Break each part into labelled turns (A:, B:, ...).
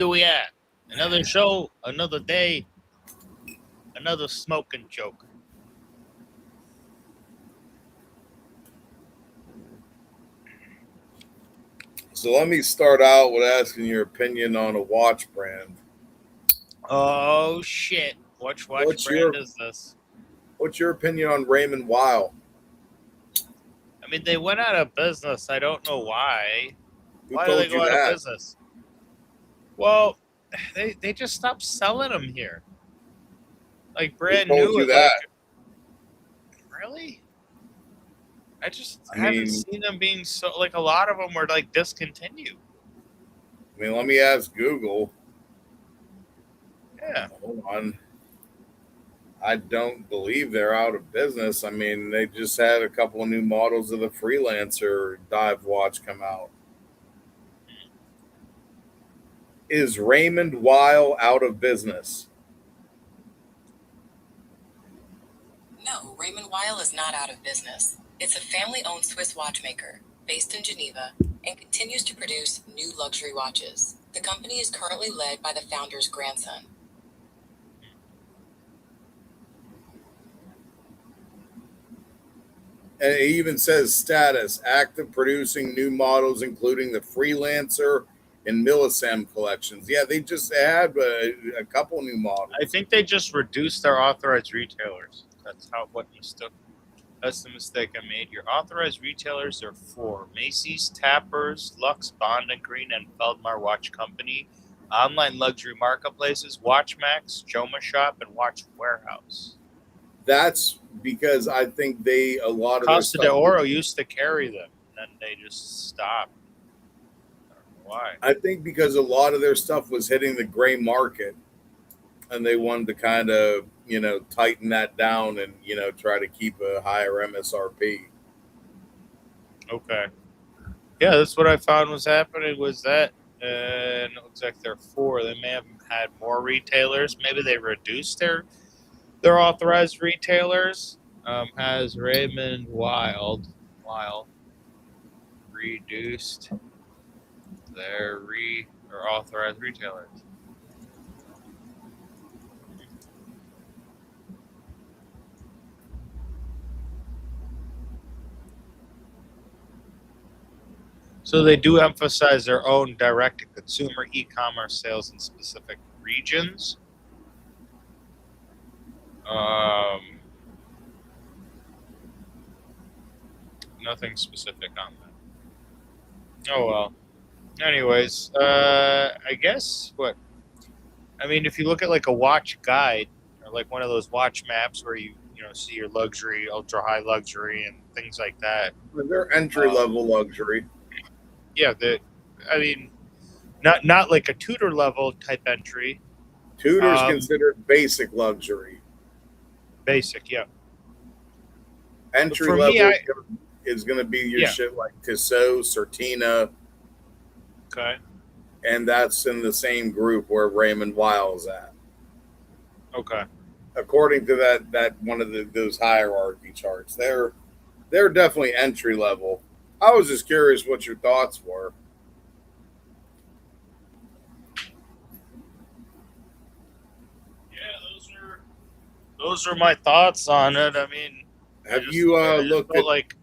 A: Here we at. Another show, another day, another smoking joke.
B: So let me start out with asking your opinion on a watch brand.
A: Oh shit! Which watch
B: What's
A: brand
B: your
A: is this?
B: What's your opinion on Raymond Weil?
A: I mean, they went out of business. I don't know why.
B: Who
A: Why do they
B: told you
A: go out of
B: that?
A: business? Well, they just stopped selling them here. Like
B: Who
A: brand
B: told
A: new.
B: you
A: Like
B: that?
A: really? I just
B: I
A: haven't
B: mean,
A: seen them being so. Like a lot of them were like discontinued.
B: let me ask Google.
A: Yeah.
B: Hold on. I don't believe they're out of business. I mean, they just had a couple of new models of the Freelancer dive watch come out. Is Raymond Weil out of business?
C: No, Raymond Weil is not out of business. It's a family-owned Swiss watchmaker based in Geneva and continues to produce new luxury watches. The company is currently led by the founder's grandson.
B: And it even says status active producing new models, including the Freelancer and Millisem collections. Yeah, they just had a couple new models.
A: I think they just reduced their authorized retailers. That's the mistake I made. Your authorized retailers are for Macy's, Tappers, Lux, Bond and Green, and Feldmar Watch Company, online luxury marketplaces, WatchMax, Joma Shop, and Watch Warehouse.
B: That's because I think a lot of their
A: Costa de
B: stuff.
A: Oro used to carry them, and then they just stopped. I don't know why.
B: I think because a lot of their stuff was hitting the gray market, and they wanted to kind of tighten that down and try to keep a higher MSRP.
A: Okay. Yeah, that's what I found was happening was that, and it looks like they're four. They may have had more retailers. Maybe they reduced their authorized retailers. Has Raymond Weil reduced their or authorized retailers? So they do emphasize their own direct-to-consumer e-commerce sales in specific regions. Nothing specific on that. Oh well. Anyways, I guess what I mean, if you look at like a watch guide or like one of those watch maps where you see your luxury, ultra high luxury, and things like that.
B: They're entry level luxury.
A: Yeah, I mean, not like a Tudor level type entry.
B: Tudor's considered basic luxury.
A: Basic, yeah.
B: Entry
A: for
B: level
A: me,
B: is going to be your shit like Tissot, Certina.
A: Okay.
B: And that's in the same group where Raymond Weil is at.
A: Okay.
B: According to that one of those hierarchy charts, they're definitely entry level. I was just curious what your thoughts were.
A: Yeah, those are my thoughts on it. I mean,
B: have you looked at
A: like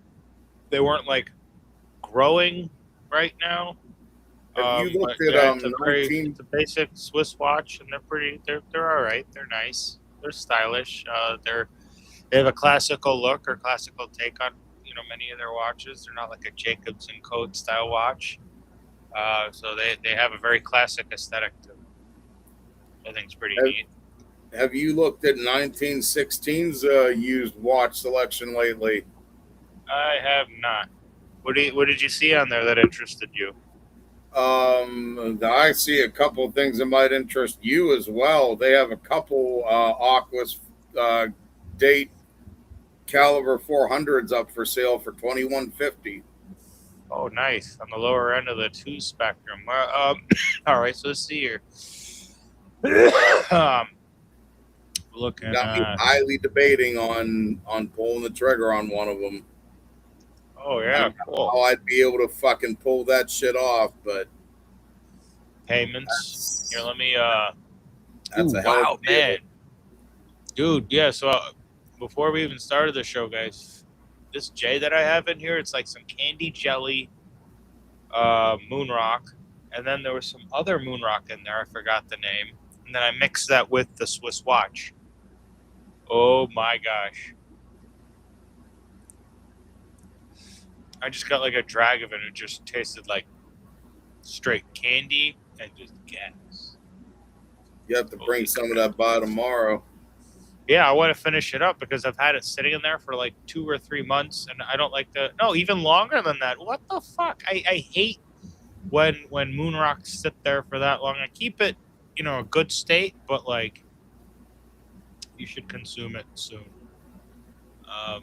A: they weren't like growing right now?
B: Have you looked at
A: it's a basic Swiss watch, and they're all right. They're nice. They're stylish. They have a classical look or classical take on many of their watches. They're not like a Jacobs and Code style watch. So they have a very classic aesthetic to them. I think it's pretty neat.
B: Have you looked at 1916's used watch selection lately?
A: I have not. What did you see on there that interested you?
B: I see a couple of things that might interest you as well. They have a couple Aquas date caliber 400s up for sale for $2,150.
A: Oh, nice. On the lower end of the 2 spectrum. All right, so let's see here. Looking
B: got me highly debating on pulling the trigger on one of them.
A: Oh yeah, cool.
B: How I'd be able to fucking pull that shit off, but
A: payments. Here, let me.
B: That's
A: Ooh,
B: a hell of
A: wow,
B: a deal.
A: man, dude. Yeah. So before we even started the show, guys, this J that I have in here, it's like some candy jelly, moon rock, and then there was some other moon rock in there. I forgot the name, and then I mixed that with the Swiss watch. Oh my gosh. I just got like a drag of it. It just tasted like straight candy and just gas.
B: You have to bring
A: Holy
B: some of
A: crap.
B: that by tomorrow.
A: Yeah, I want to finish it up because I've had it sitting in there for like 2 or 3 months, and I don't like the no even longer than that. What the fuck? I hate when moon rocks sit there for that long. I keep it, a good state, but like you should consume it soon. All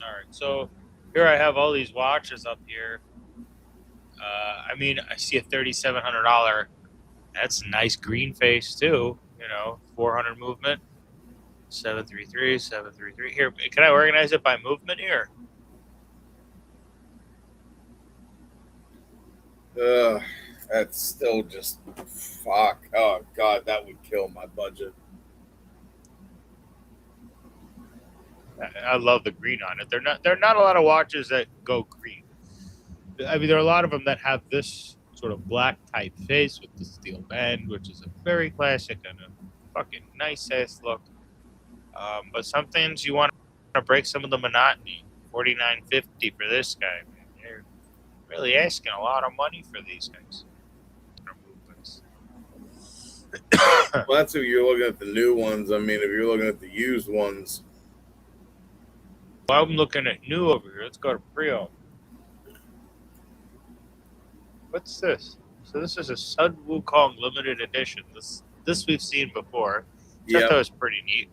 A: right, so here I have all these watches up here. I mean, I see a $3,700. That's a nice green face too. 400 movement, 733, 733. Here, can I organize it by movement here?
B: Ugh, that's still just fuck. Oh god, that would kill my budget.
A: I love the green on it. They're not a lot of watches that go green. I mean, there are a lot of them that have this sort of black type face with the steel band, which is a very classic and a fucking nice ass look. But sometimes you want to break some of the monotony. 49.50 for this guy, man. You're really asking a lot of money for these guys.
B: Well, that's if you're looking at the new ones. I mean, if you're looking at the used ones,
A: Well, I'm looking at new over here. Let's go to Primo. What's this? So this is a Sun Wukong limited edition. This we've seen before.
B: yeah,
A: That was pretty neat.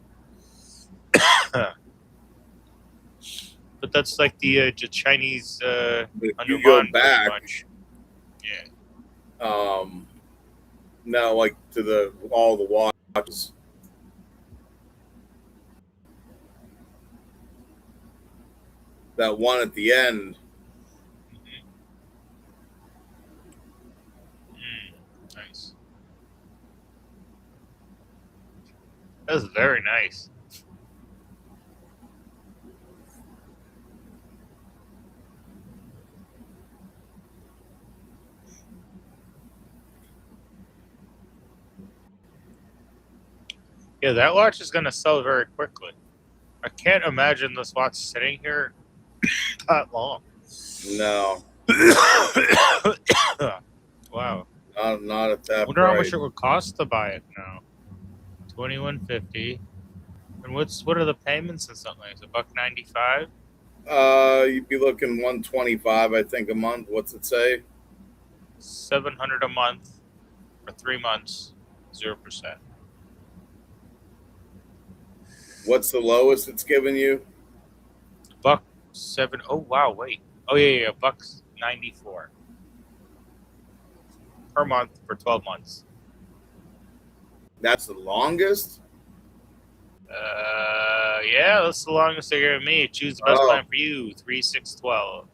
A: But that's like the Chinese
B: if you
A: Hanuman
B: go
A: pretty
B: back,
A: much. Yeah.
B: now like to all the watches. That one at the end,
A: Nice. That's very nice. Yeah, that watch is gonna sell very quickly. I can't imagine this watch sitting here that long.
B: no,
A: Wow.
B: not at that
A: Wonder how much
B: price.
A: it would cost to buy it now. 21.50. And what are the payments and something like? $1.95?
B: You'd be looking 125, I think, a month. What's it say?
A: 700 a month for 3 months, 0%.
B: What's the lowest it's given you?
A: Buck seven. Oh wow, wait. Oh yeah, $1.94 per month for 12 months.
B: That's the longest.
A: Yeah, that's the longest they're giving me. Choose the best
B: Oh.
A: plan for you. 3,612.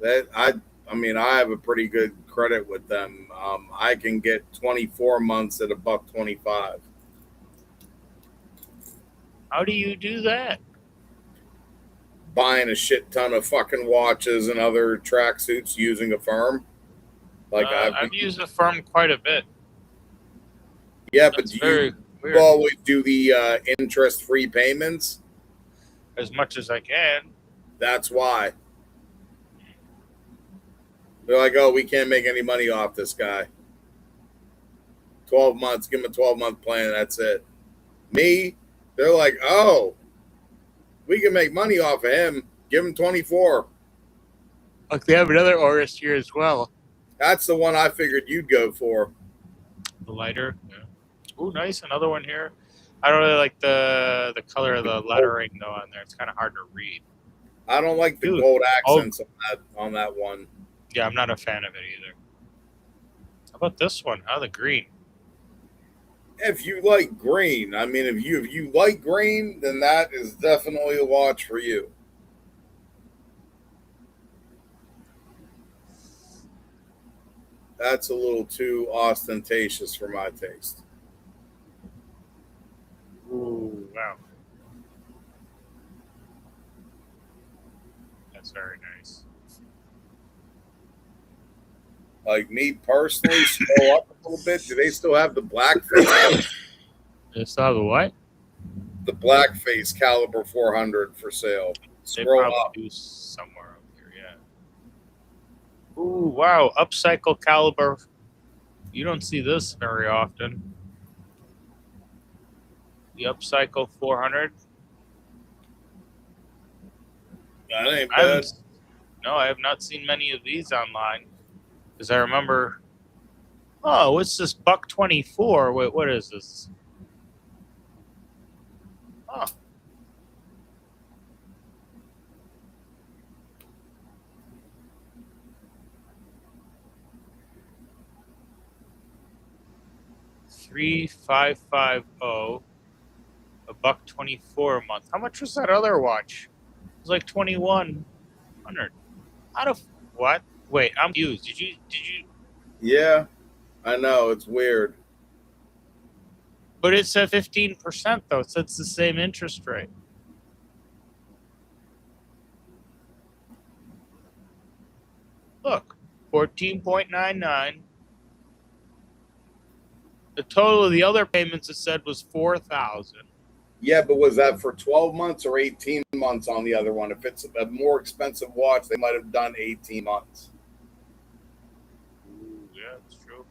B: That I mean, I have a pretty good credit with them. I can get 24 months at $1.25.
A: How do you do that?
B: Buying a shit ton of fucking watches and other tracksuits using a firm. Like
A: I've used the firm quite a bit.
B: yeah,
A: That's
B: but do
A: very
B: you
A: weird.
B: always do the interest-free payments?
A: As much as I can.
B: That's why. They're like, oh, we can't make any money off this guy. 12 months, give him a 12-month plan, that's it. Me, they're like, oh, we can make money off of him. Give him 24.
A: Look, they have another artist here as well.
B: That's the one I figured you'd go for.
A: The lighter. Yeah. Ooh, nice. Another one here. I don't really like the color of the lettering though on there. It's kind of hard to read.
B: I don't like the
A: Dude,
B: gold accents on that one.
A: Yeah, I'm not a fan of it either. How about this one? Oh, the green.
B: If you like green, I mean, if you like green, then that is definitely a watch for you. That's a little too ostentatious for my taste.
A: Ooh, wow. That's very nice.
B: Like me personally, scroll up a little bit. Do they still have the blackface?
A: They still have a what?
B: The blackface caliber 400 for sale.
A: They
B: Scroll
A: probably
B: up.
A: do somewhere up here, yeah. Ooh, wow. Upcycle caliber. You don't see this very often. The upcycle 400.
B: That ain't
A: I
B: bad.
A: haven't. No, I have not seen many of these online because I remember. Oh, what's this buck 24? Wait, what is this? Oh, $3,550. A buck 24 a month. How much was that other watch? It was like 2,100. Out of what? Wait, I'm confused. Did you?
B: Yeah, I know. It's weird.
A: But it's at 15% though, so it's the same interest rate. Look, 14.99. The total of the other payments it said was 4,000.
B: Yeah, but was that for 12 months or 18 months on the other one? If it's a more expensive watch, they might have done 18 months.
A: Ooh, yeah, that's true.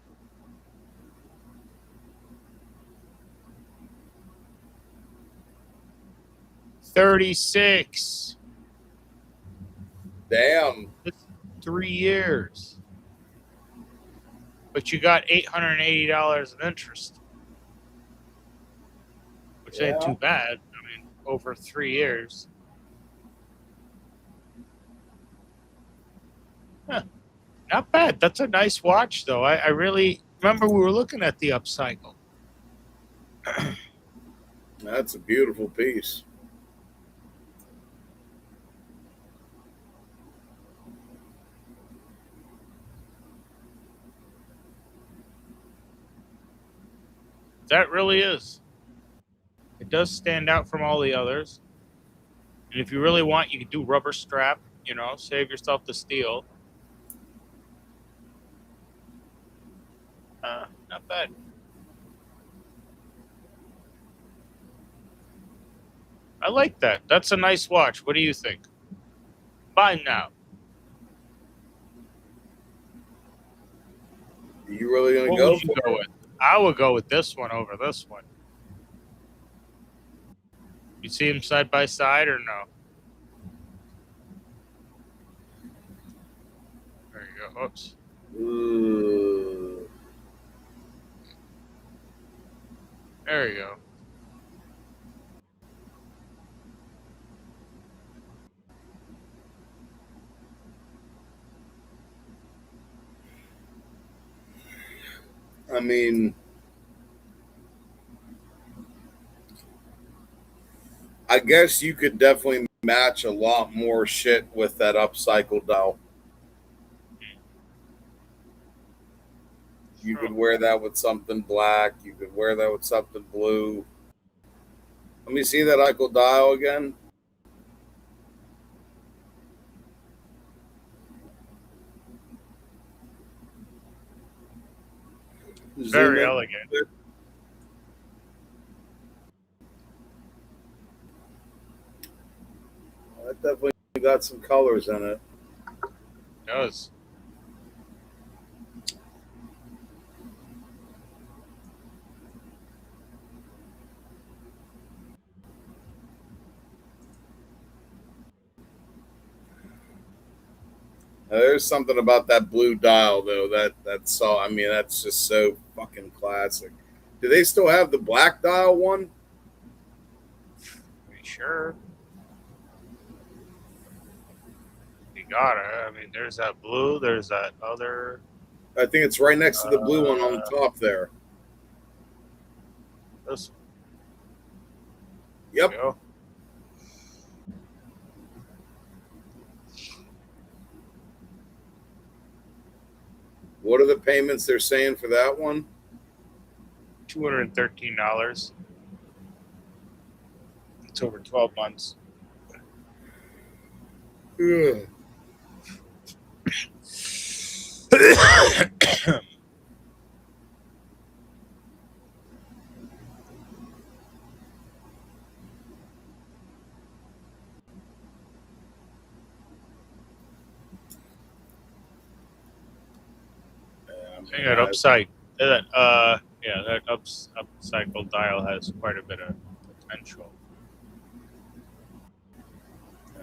A: $36.
B: Damn.
A: That's 3 years. But you got $880 in interest, which ain't
B: Yeah.
A: too bad. I mean, over 3 years. Huh, not bad. That's a nice watch, though. I really remember we were looking at the upcycle.
B: That's a beautiful piece.
A: That really is. It does stand out from all the others. And if you really want, you can do rubber strap, save yourself the steel. Not bad. I like that. That's a nice watch. What do you think? Buy now.
B: Are you really going to
A: What
B: go
A: would you
B: for
A: go
B: it?
A: with? I would go with this one over this one. You see them side by side or no? There you go. Oops.
B: Ooh.
A: There you go.
B: I mean, I guess you could definitely match a lot more shit with that upcycle dial. You could wear that with something black. You could wear that with something blue. Let me see that Eichel dial again. Zoom
A: Very
B: in.
A: elegant.
B: That definitely got some colors in it.
A: It does.
B: There's something about that blue dial though. That's so. I mean, that's just so fucking classic. Do they still have the black dial one?
A: Pretty sure. You got it. I mean, there's that blue. There's that other.
B: I think it's right next to the blue one on the top there.
A: This one.
B: Yep.
A: There you go.
B: What are the payments they're saying for that one?
A: $213. It's over 12 months.
B: Ugh.
A: I got that upcycle dial has quite a bit of potential.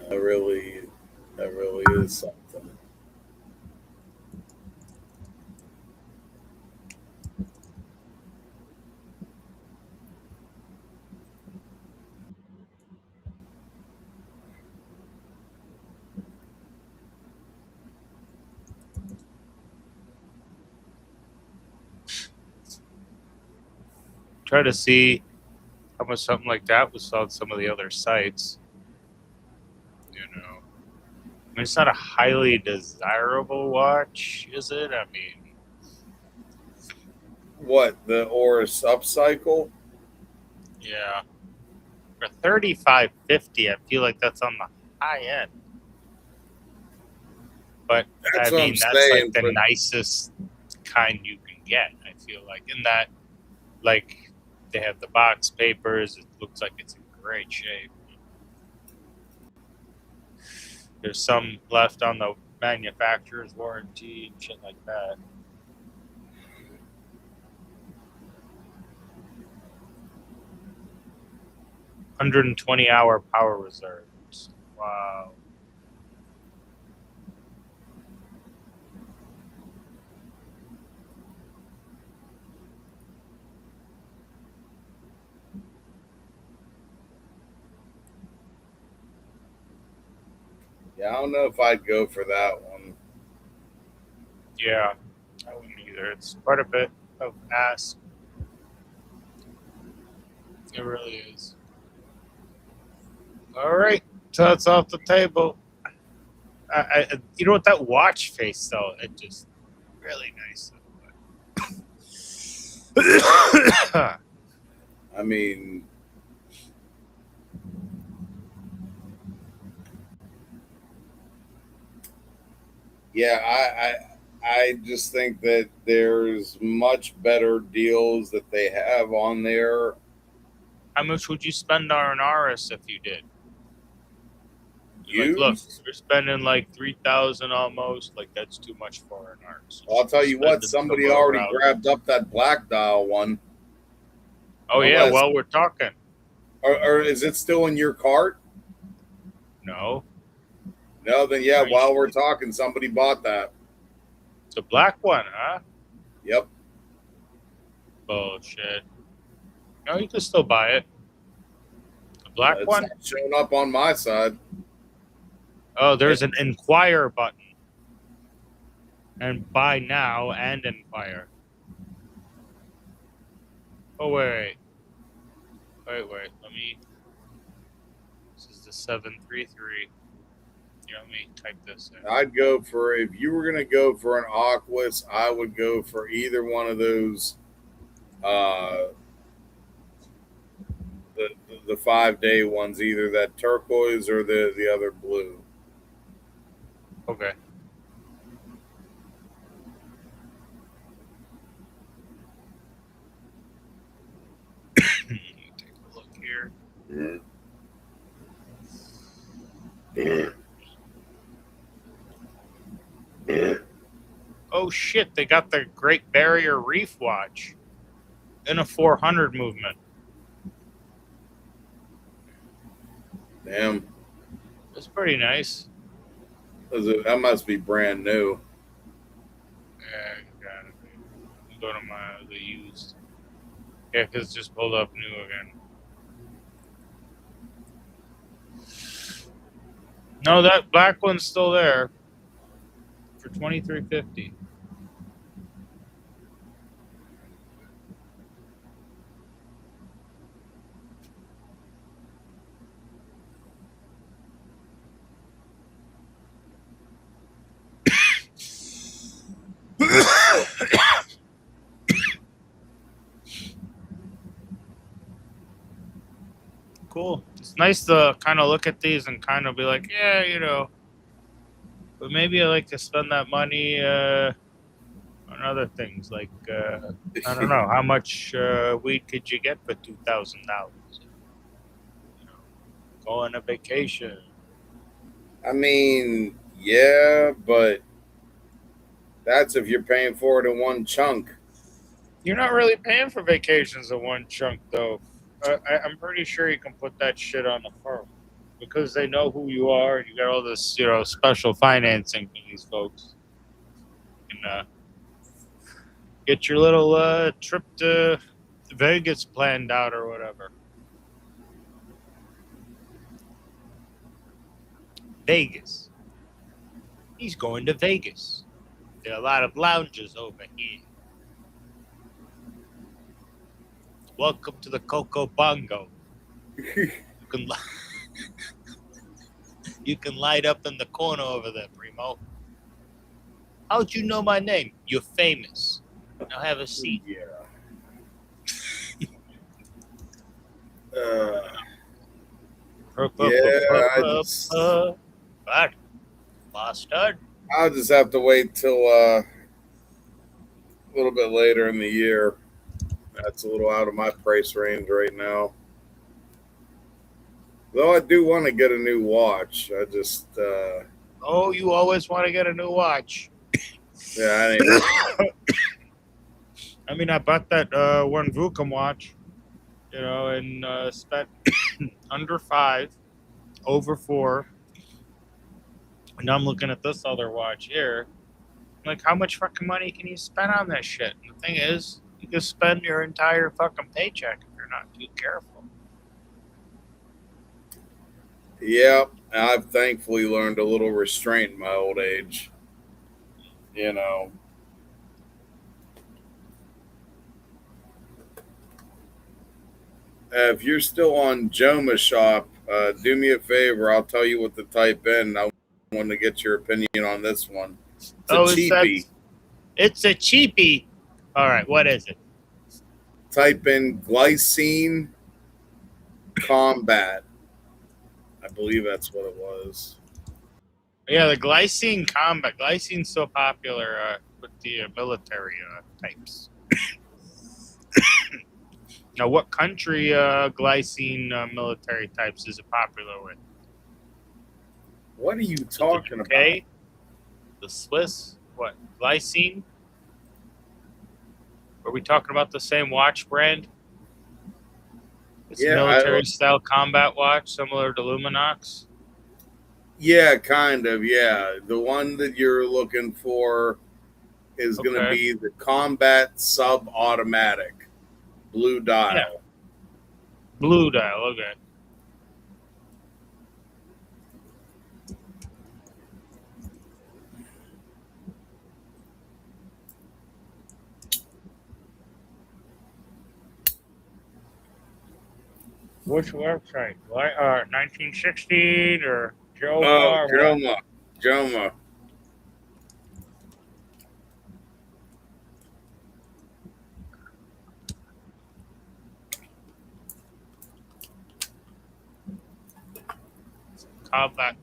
B: That really is something.
A: Try to see how much something like that would sell on some of the other sites. You know, I mean, it's not a highly desirable watch, is it? I mean,
B: What, the Oris upcycle?
A: yeah, for 35.50, I feel like that's on the high end. But
B: That's
A: I
B: what
A: mean,
B: I'm
A: that's
B: saying.
A: like the
B: But
A: nicest kind you can get. I feel like in that, like, they have the box papers. It looks like it's in great shape. There's some left on the manufacturer's warranty and shit like that. 120-hour power reserves. Wow.
B: yeah, I don't know if I'd go for that one.
A: Yeah, I wouldn't either. It's quite a bit of ask. It really is. All right, so that's off the table. You know what, that watch face though, it just really nice.
B: I mean, yeah, I just think that there's much better deals that they have on there.
A: How much would you spend on an Aris if you did? You're like, look,
B: Used.
A: you're spending like 3,000 almost. Like, that's too much for an Aris.
B: I'll tell you what,
A: Spending
B: somebody
A: somewhere
B: already
A: around.
B: grabbed up that black dial one.
A: Oh yeah,
B: Unless,
A: well, we're talking.
B: or is it still in your cart?
A: No,
B: No, then yeah,
A: Are you
B: while
A: sure?
B: we're talking, somebody bought that.
A: it's a black one, huh?
B: Yep.
A: Bullshit. No, you can still buy it. The black
B: It's
A: one?
B: not showing up on my side.
A: Oh, there's an inquire button. And buy now and inquire. Oh, wait. Let me. This is the 733. Yeah, let me type this in.
B: I'd go for, if you were going to go for an Aquas, I would go for either one of those, the 5-day ones, either that turquoise or the other blue.
A: Okay. Take a look here. Oh shit, they got the Great Barrier Reef watch in a 400 movement.
B: Damn.
A: That's pretty nice.
B: That must be brand new.
A: Yeah, gotta be. Go to the used. Yeah, because it's just pulled up new again. No, that black one's still there for $23.50. cool. It's nice to kind of look at these and kind of be like, yeah, but maybe I like to spend that money on other things. Like, I don't know, how much weed could you get for $2,000? Go on a vacation.
B: I mean, yeah, but that's if you're paying for it in one chunk.
A: You're not really paying for vacations in one chunk, though. I'm pretty sure you can put that shit on the firm because they know who you are and you got all this, special financing for these folks. And get your little trip to Vegas planned out or whatever. Vegas. He's going to Vegas. There are a lot of lounges over here. Welcome to the Coco Bongo. You can light up in the corner over there, Primo. How'd you know my name? You're famous. Now have a seat.
B: Yeah.
A: What? Bastard?
B: I'll just have to wait till a little bit later in the year. That's a little out of my price range right now. Though I do want to get a new watch. I just
A: Oh, you always want to get a new watch.
B: yeah,
A: I mean, I bought that one Vucom watch, and spent under 5, over 4. And now I'm looking at this other watch here. Like, how much fucking money can you spend on that shit? And the thing is, you can spend your entire fucking paycheck if you're not too careful.
B: yeah, I've thankfully learned a little restraint in my old age. If you're still on Joma Shop, do me a favor. I'll tell you what to type in. I want to get your opinion on this one. It's a cheapie.
A: It's a cheapie. All right, what is it?
B: Type in glycine combat. I believe that's what it was.
A: Yeah, the glycine combat. Glycine's so popular with the military types. Now, what country glycine military types is it popular with?
B: What are you talking about?
A: The Swiss? What? Glycine? Are we talking about the same watch brand? It's a military-style combat watch, similar to Luminox?
B: Yeah, kind of, yeah. The one that you're looking for is going to be the Combat Sub-Automatic. Blue dial.
A: Yeah. Blue dial, okay. Which website? 1916 or Joma?
B: Oh, Joma.
A: Combat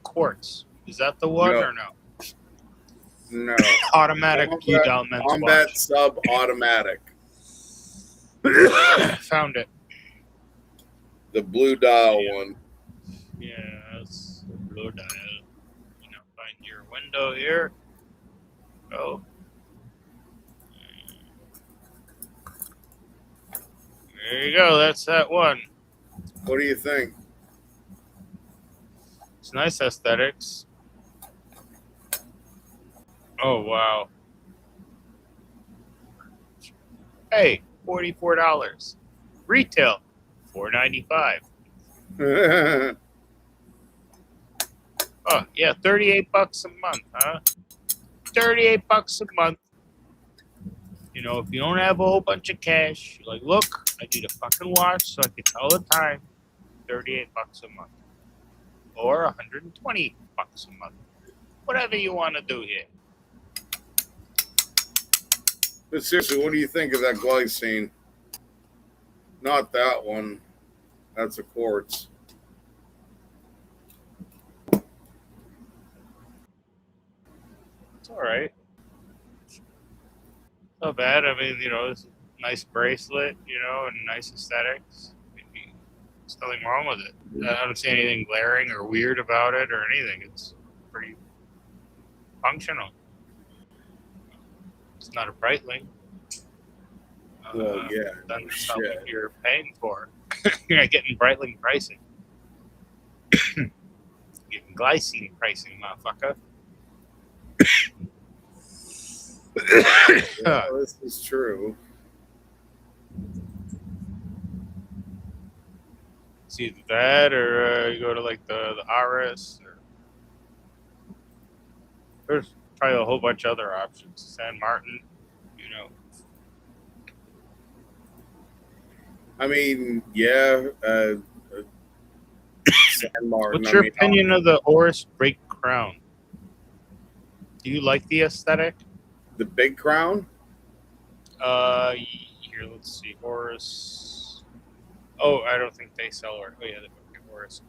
A: Quartz. Is that the one or no?
B: No.
A: Automatic blue dial men's
B: Combat
A: watch.
B: Sub-Automatic.
A: Found it.
B: The blue dial one.
A: Yeah, that's the blue dial. Find your window here. Go. There you go. That's that one.
B: What do you think?
A: It's nice aesthetics. Oh, wow. Hey, $44. Retail, $4.95. Oh, yeah, $38 a month, huh? $38 a month. If you don't have a whole bunch of cash, you're like, look, I need a fucking watch so I can tell the time. $38 a month. Or $120 a month. Whatever you want to do here.
B: But seriously, what do you think of that glycine? Not that one. That's a quartz.
A: It's all right. Not bad. I mean, it's a nice bracelet, and nice aesthetics. There's nothing wrong with it. I don't see anything glaring or weird about it or anything. It's pretty functional. It's not a Breitling.
B: Well, yeah,
A: Then
B: no
A: that's not what
B: shit.
A: you're paying for. You're not getting Breitling pricing. You're getting glycine pricing, motherfucker.
B: Yeah, this is true.
A: It's either that or you go to like the Aris. Or there's probably a whole bunch of other options. San Martin,
B: I mean, yeah, San Martin.
A: What's
B: I
A: your
B: mean,
A: opinion of the Oris Break Crown? Do you like the aesthetic?
B: the big crown.
A: Here, let's see. Oris. Oh, I don't think they sell or. Oh, yeah, they don't get Oris.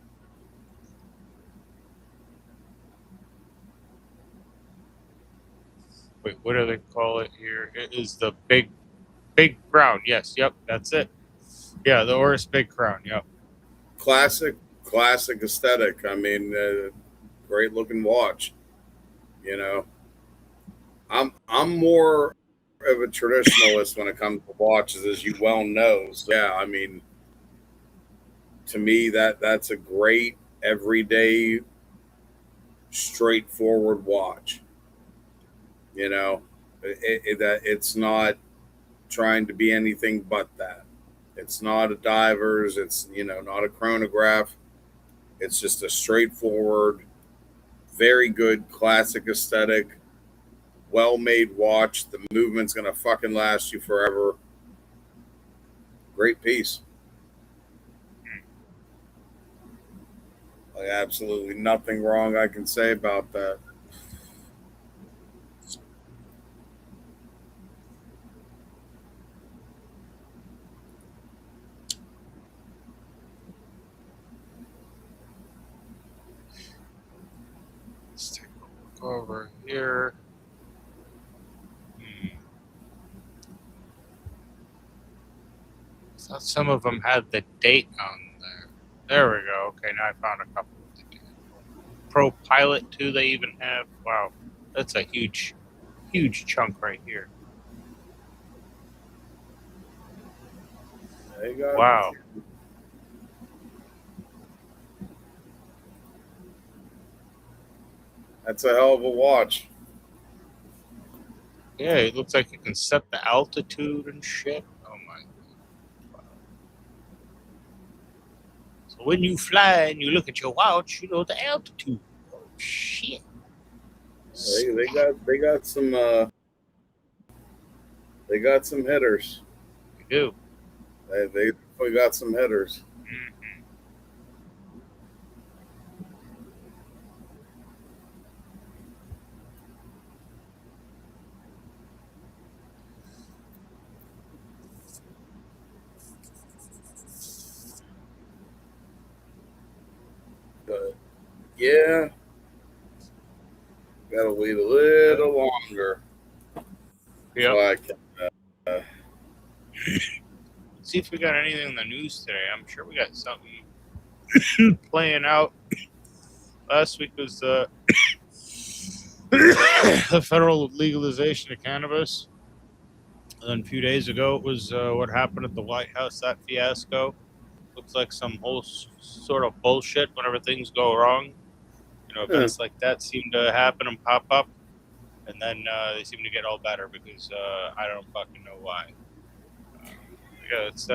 A: Wait, what do they call it here? It is the big crown. Yes, yep, that's it. Yeah, the Oris Big Crown. Yep.
B: Classic aesthetic. I mean, great looking watch. You know, I'm more of a traditionalist when it comes to watches, as you well know. So, yeah, I mean, to me that's a great everyday, straightforward watch. You know, that it's not trying to be anything but that. It's not a divers. It's not a chronograph. It's just a straightforward, very good classic aesthetic, well-made watch. The movement's gonna fucking last you forever. Great piece. Like, absolutely nothing wrong I can say about that.
A: Let's take a look over here. I thought some of them had the date on there. There we go. Okay, now I found a couple. Pro Pilot 2 they even have. Wow, that's a huge chunk right here.
B: There you go.
A: Wow.
B: That's a hell of a watch.
A: Yeah, it looks like you can set the altitude and shit. Oh my God. Wow. So when you fly and you look at your watch, you know the altitude. Oh shit.
B: They got some hitters.
A: You do.
B: They got some hitters.
A: Mm-hmm.
B: But yeah, gotta wait a little longer.
A: Yeah.
B: So I can,
A: See if we got anything in the news today. I'm sure we got something playing out. Last week was the federal legalization of cannabis. And then a few days ago, it was what happened at the White House, that fiasco. Looks like some whole sort of bullshit whenever things go wrong. Events like that seem to happen and pop up. And then they seem to get all better because I don't fucking know why.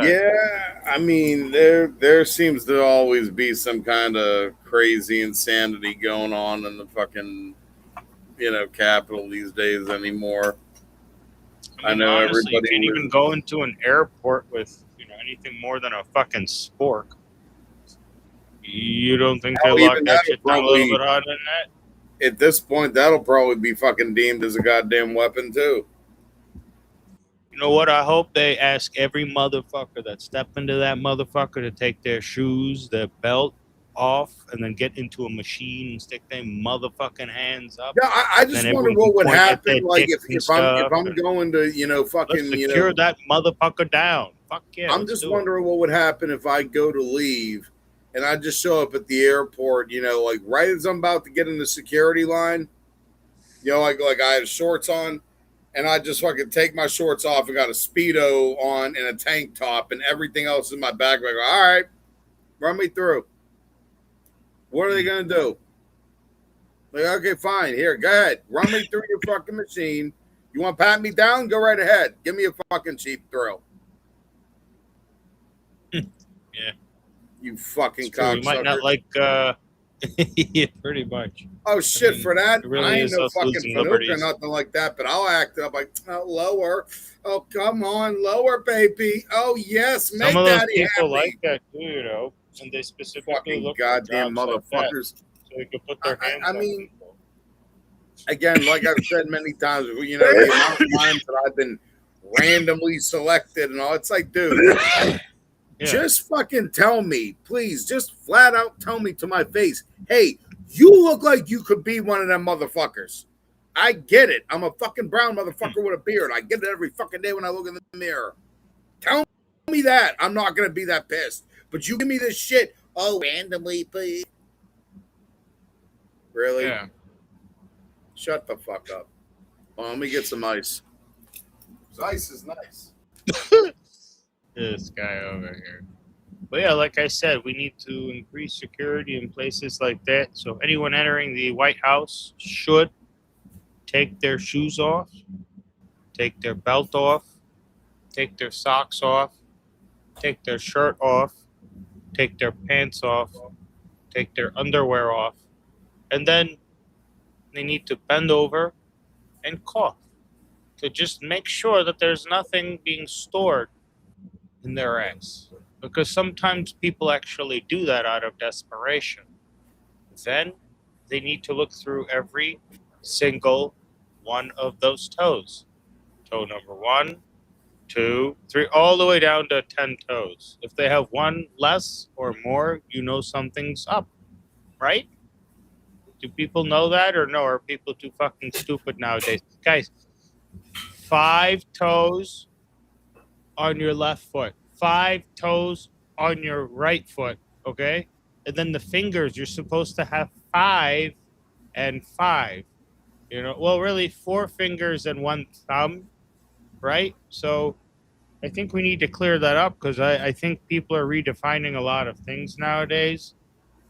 B: Yeah, I mean, there seems to always be some kind of crazy insanity going on in the fucking Capitol these days anymore. I know
A: honestly,
B: everybody
A: you can't even go into an airport with anything more than a fucking spork. You don't think they lock that shit down a little bit harder than that?
B: At this point, that'll probably be fucking deemed as a goddamn weapon too.
A: You know what? I hope they ask every motherfucker that step into that motherfucker to take their shoes, their belt off, and then get into a machine and stick their motherfucking hands up.
B: Yeah, I
A: Then
B: just wonder
A: everyone
B: what
A: can
B: would
A: point at their
B: happen, like
A: dicks and
B: if
A: stuff.
B: I'm going to,
A: Let's
B: fucking,
A: secure that motherfucker down. Fuck yeah,
B: I'm
A: let's
B: just
A: do it.
B: wondering what would happen if I go to leave and I just show up at the airport, like right as I'm about to get in the security line, like I have shorts on, and I just fucking take my shorts off and got a Speedo on and a tank top and everything else in my bag. Like, all right, run me through. What are they gonna do? Like, okay, fine. Here, go ahead. Run me through your fucking machine. You want to pat me down? Go right ahead. Give me a fucking cheap thrill.
A: Yeah.
B: You fucking
A: cocksucker. You might not like, yeah, pretty much.
B: Oh, shit, for that,
A: it really
B: I ain't
A: is
B: no
A: us
B: fucking
A: losing
B: fanuca or
A: liberties.
B: nothing like that, but I'll act up like, lower. Oh, come on, lower, baby. Oh, yes, make
A: Some of those
B: daddy
A: people
B: happy.
A: like that too, and they specifically
B: Fucking
A: look
B: goddamn
A: for jobs like that,
B: motherfuckers.
A: so they can put their hands
B: I
A: on
B: mean,
A: people.
B: again, like I've said many times, the amount of times that I've been randomly selected and all, it's like, dude, just fucking tell me, please, just flat out tell me to my face, hey, you look like you could be one of them motherfuckers. I get it. I'm a fucking brown motherfucker with a beard. I get it every fucking day when I look in the mirror. Tell me that. I'm not going to be that pissed. But you give me this shit, randomly, please. Really?
A: Yeah.
B: Shut the fuck up. Well, let me get some ice. Ice is nice.
A: This guy over here. But yeah, like I said, we need to increase security in places like that. So anyone entering the White House should take their shoes off, take their belt off, take their socks off, take their shirt off, take their pants off, take their underwear off, and then they need to bend over and cough to just make sure that there's nothing being stored in their ass. Because sometimes people actually do that out of desperation. Then they need to look through every single one of those toes. Toe number 1, 2, 3, all the way down to 10 toes. If they have one less or more, something's up, right? Do people know that or no? Are people too fucking stupid nowadays? Guys, 5 toes on your left foot, 5 toes on your right foot, okay? And then the fingers, you're supposed to have 5 and 5. Well, really 4 fingers and 1 thumb, right? So I think we need to clear that up because I think people are redefining a lot of things nowadays.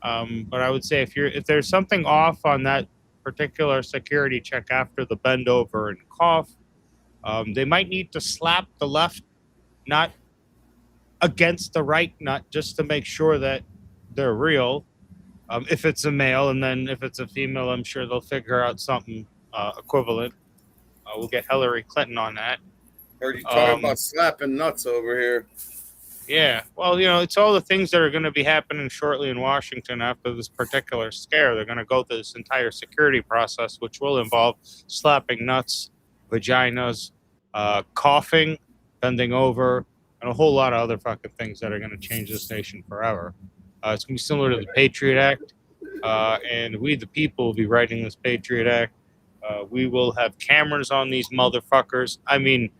A: But I would say if there's something off on that particular security check after the bend over and cough, they might need to slap the left nut against the right nut just to make sure that they're real. If it's a male, and then if it's a female, I'm sure they'll figure out something equivalent. We'll get Hillary Clinton on that.
B: Heard you talking about slapping nuts over here.
A: Yeah, well, it's all the things that are going to be happening shortly in Washington after this particular scare. They're going to go through this entire security process, which will involve slapping nuts, vaginas, coughing, bending over, and a whole lot of other fucking things that are going to change this nation forever. It's going to be similar to the Patriot Act, and we, the people, will be writing this Patriot Act. We will have cameras on these motherfuckers. I mean,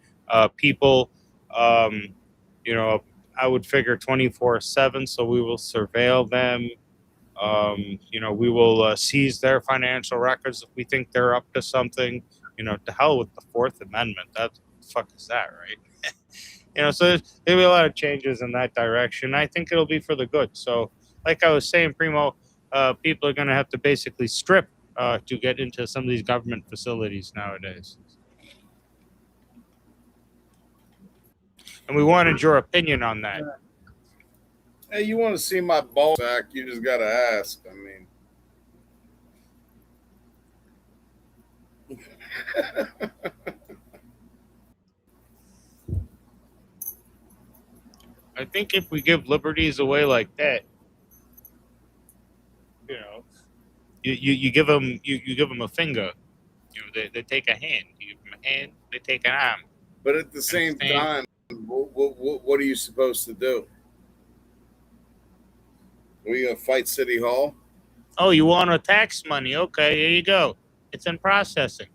A: people, I would figure 24/7, so we will surveil them. We will seize their financial records if we think they're up to something. To hell with the Fourth Amendment. What the fuck is that, right? So there'll be a lot of changes in that direction. I think it'll be for the good. So, like I was saying, Primo, people are going to have to basically strip to get into some of these government facilities nowadays. And we wanted your opinion on that.
B: Hey, you want to see my ball sack? You just got to ask. I mean,
A: I think if we give liberties away like that, you give them a finger. They take a hand. You give them a hand, they take an arm.
B: But at the same time, what are you supposed to do? Are you gonna fight City Hall?
A: Oh, you want a tax money? Okay, here you go. It's in processing.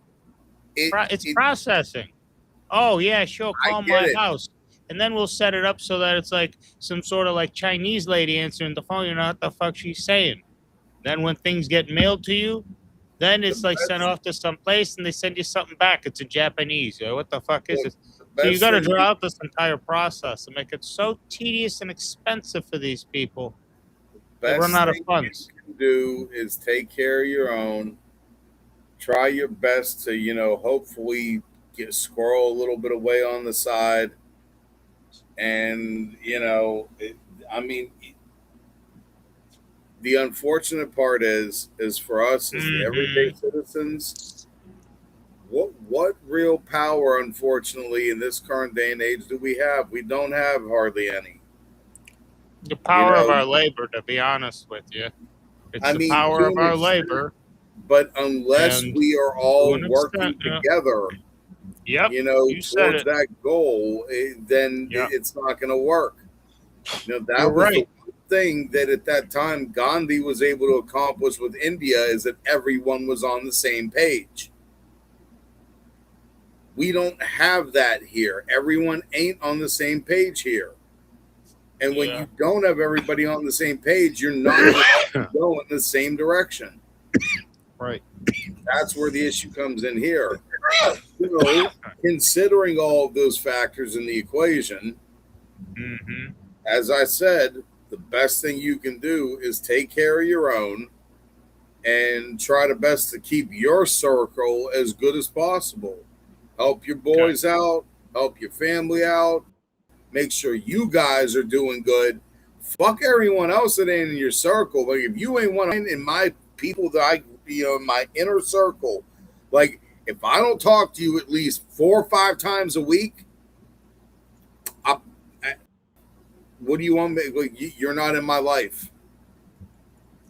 A: It's processing. Oh yeah, sure. Call my house, and then we'll set it up so that it's like some sort of like Chinese lady answering the phone. You know what the fuck she's saying. Then when things get mailed to you, then it's like sent off to some place and they send you something back. It's in Japanese. What the fuck is it? So you got to draw out this entire process and make it so tedious and expensive for these people. They run out of funds.
B: You can do is take care of your own. Try your best to, hopefully squirrel a little bit away on the side. And, I mean, the unfortunate part is for us as the everyday citizens, what real power, unfortunately, in this current day and age do we have? We don't have hardly any.
A: The power of our labor, to be honest with you. It's the power of our labor.
B: But unless we are all working together, towards that goal, then it's not going to work. That was the one thing that at that time Gandhi was able to accomplish with India, is that everyone was on the same page. We don't have that here. Everyone ain't on the same page here. And when you don't have everybody on the same page, you're not going to go in the same direction.
A: Right.
B: That's where the issue comes in here. Considering all of those factors in the equation, as I said, the best thing you can do is take care of your own and try the best to keep your circle as good as possible. Help your boys out, help your family out, make sure you guys are doing good. Fuck everyone else that ain't in your circle. Like, if you ain't one in my people that my inner circle, like, if I don't talk to you at least 4 or 5 times a week, what do you want me? Like, you're not in my life.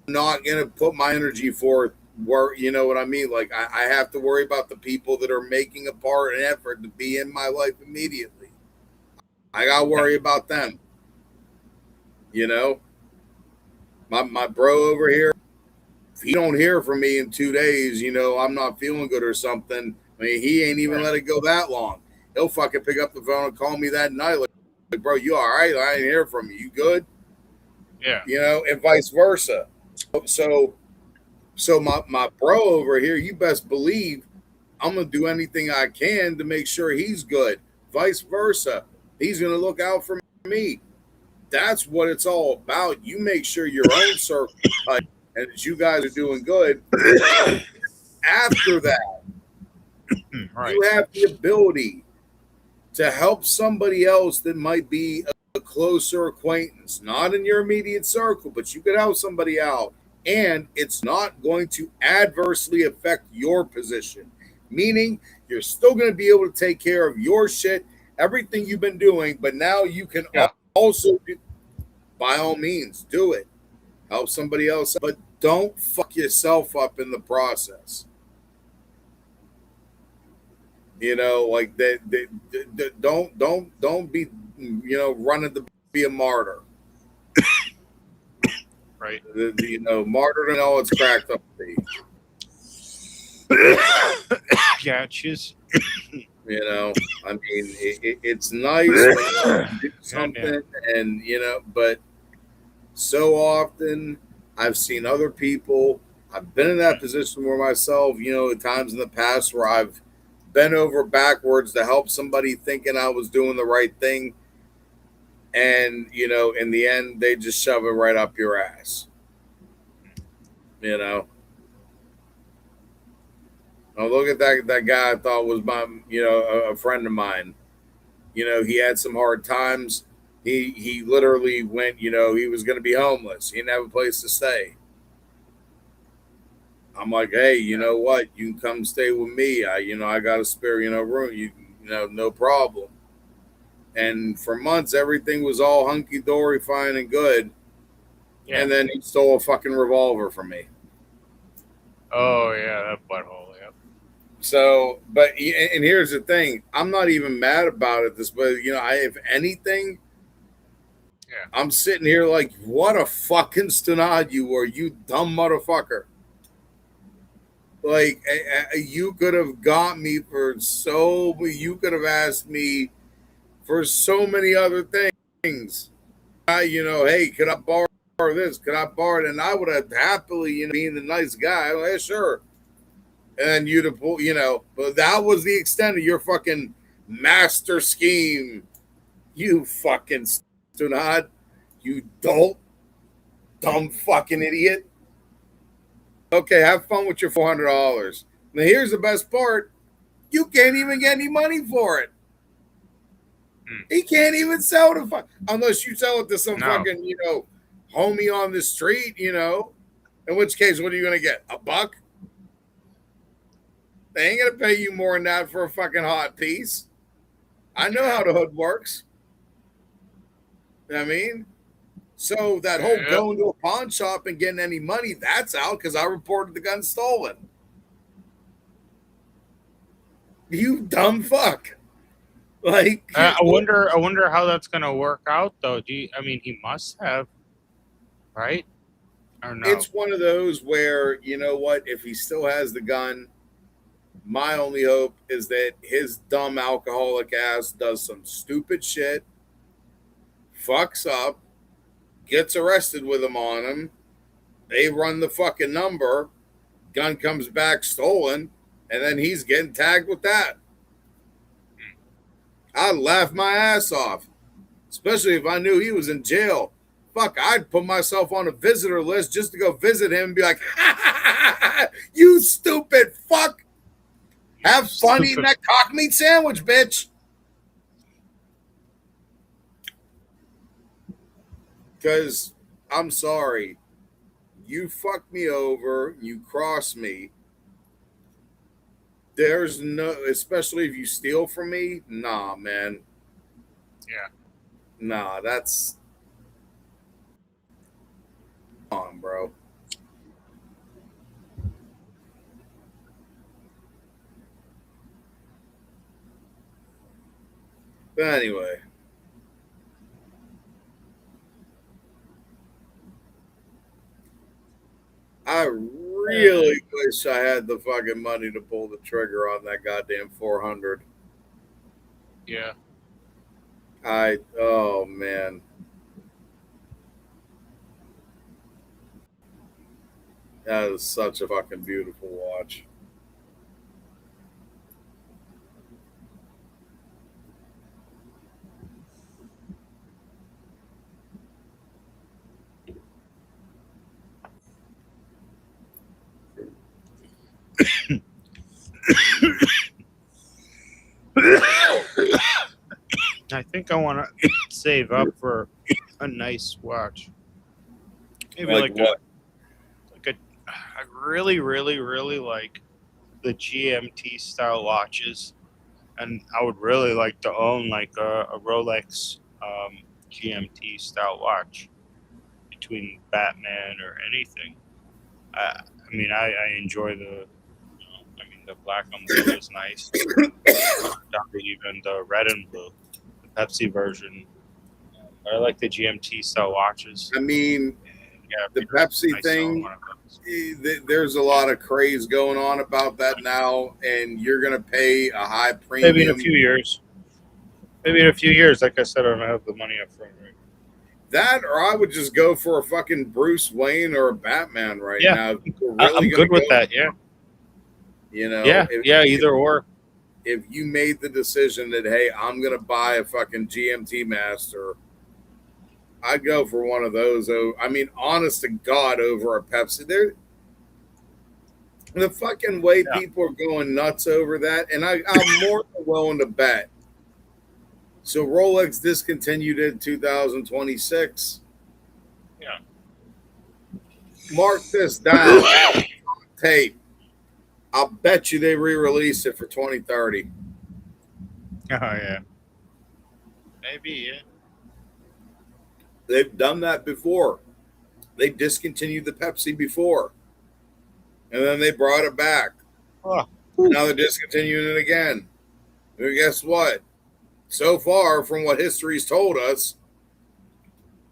B: I'm not gonna put my energy forth where, you know what I mean? Like, I have to worry about the people that are making a part and effort to be in my life immediately. I gotta worry about them. My bro over here, if he don't hear from me in 2 days, I'm not feeling good or something. I mean, he ain't even let it go that long. He'll fucking pick up the phone and call me that night. Like, bro, you all right? I ain't hear from you. You good?
A: Yeah.
B: And vice versa. So my bro over here, you best believe I'm going to do anything I can to make sure he's good. Vice versa. He's going to look out for me. That's what it's all about. You make sure your own circle is tight, and that you guys are doing good. After that, you have the ability to help somebody else that might be a closer acquaintance, not in your immediate circle, but you could help somebody out, and it's not going to adversely affect your position, meaning you're still going to be able to take care of your shit, everything you've been doing, but now you can also, by all means, do it. Help somebody else, but don't fuck yourself up in the process. Like that. Don't be, running to be a martyr.
A: Right.
B: Martyr and all it's cracked up to be.
A: Gotchas.
B: I mean, it's nice when you do something, and but so often I've seen other people. I've been in that position where myself, at times in the past where I've bent over backwards to help somebody thinking I was doing the right thing. And, in the end, they just shove it right up your ass. Now look at that guy I thought was my, a friend of mine. He had some hard times. He literally went, he was going to be homeless. He didn't have a place to stay. I'm like, hey, you know what? You can come stay with me. I got a spare, room. No problem. And for months, everything was all hunky dory, fine and good. Yeah. And then he stole a fucking revolver from me.
A: Oh yeah, that butthole. Yeah.
B: So, but and here's the thing: I'm not even mad about it. This, but if anything,
A: Yeah.
B: I'm sitting here like, what a fucking stunad you were, you dumb motherfucker. Like, you could have got me you could have asked me for so many other things. Hey, could I borrow this? Could I borrow it? And I would have happily, being the nice guy, yeah, sure. And you'd have, but that was the extent of your fucking master scheme. You fucking stunad. You dumb fucking idiot. Okay, have fun with your $400. Now, here's the best part: you can't even get any money for it. He can't even sell it unless you sell it to some fucking homie on the street. In which case, what are you gonna get? $1? They ain't gonna pay you more than that for a fucking hot piece. I know how the hood works. I mean, so that whole going to a pawn shop and getting any money, that's out because I reported the gun stolen. You dumb fuck. Like,
A: I wonder how that's gonna work out though. He must have, right? Or no?
B: It's one of those where, you know what, if he still has the gun, my only hope is that his dumb alcoholic ass does some stupid shit, fucks up, gets arrested with him on him. They run the fucking number, gun comes back stolen, and then he's getting tagged with that. I'd laugh my ass off, especially if I knew he was in jail. Fuck, I'd put myself on a visitor list just to go visit him and be like, you stupid fuck. Have fun eating that cock meat sandwich, bitch. Because I'm sorry. You fuck me over. You cross me. There's no, especially if you steal from me. Nah, man.
A: Yeah.
B: Nah, that's on, bro. But anyway. I really wish I had the fucking money to pull the trigger on that goddamn 400.
A: Yeah.
B: Oh man. That is such a fucking beautiful watch.
A: I think I want to save up for a nice watch. Maybe
B: Like what?
A: I really, really, really like the GMT style watches, and I would really like to own like a Rolex GMT style watch between Batman or anything. I enjoy the black and blue is nice. Even the red and blue, the Pepsi version. I like the GMT style watches.
B: I mean,
A: Yeah,
B: the Pepsi thing, there's a lot of craze going on about that now, and you're going to pay a high premium.
A: Maybe in a few years. Like I said, I don't have the money up front. Right?
B: That, or I would just go for a fucking Bruce Wayne or a Batman right now.
A: I'm good with that, yeah. Either or.
B: If you made the decision that, hey, I'm going to buy a fucking GMT Master, I'd go for one of those. I mean, honest to God, over a Pepsi. The fucking way people are going nuts over that, and I'm more than willing to bet. So Rolex discontinued it in 2026.
A: Yeah.
B: Mark this down. Tape. I'll bet you they re-release it for 2030.
A: Oh, yeah. Maybe, yeah.
B: They've done that before. They discontinued the Pepsi before. And then they brought it back.
A: Oh,
B: Now they're discontinuing it again. And guess what? So far, from what history's told us,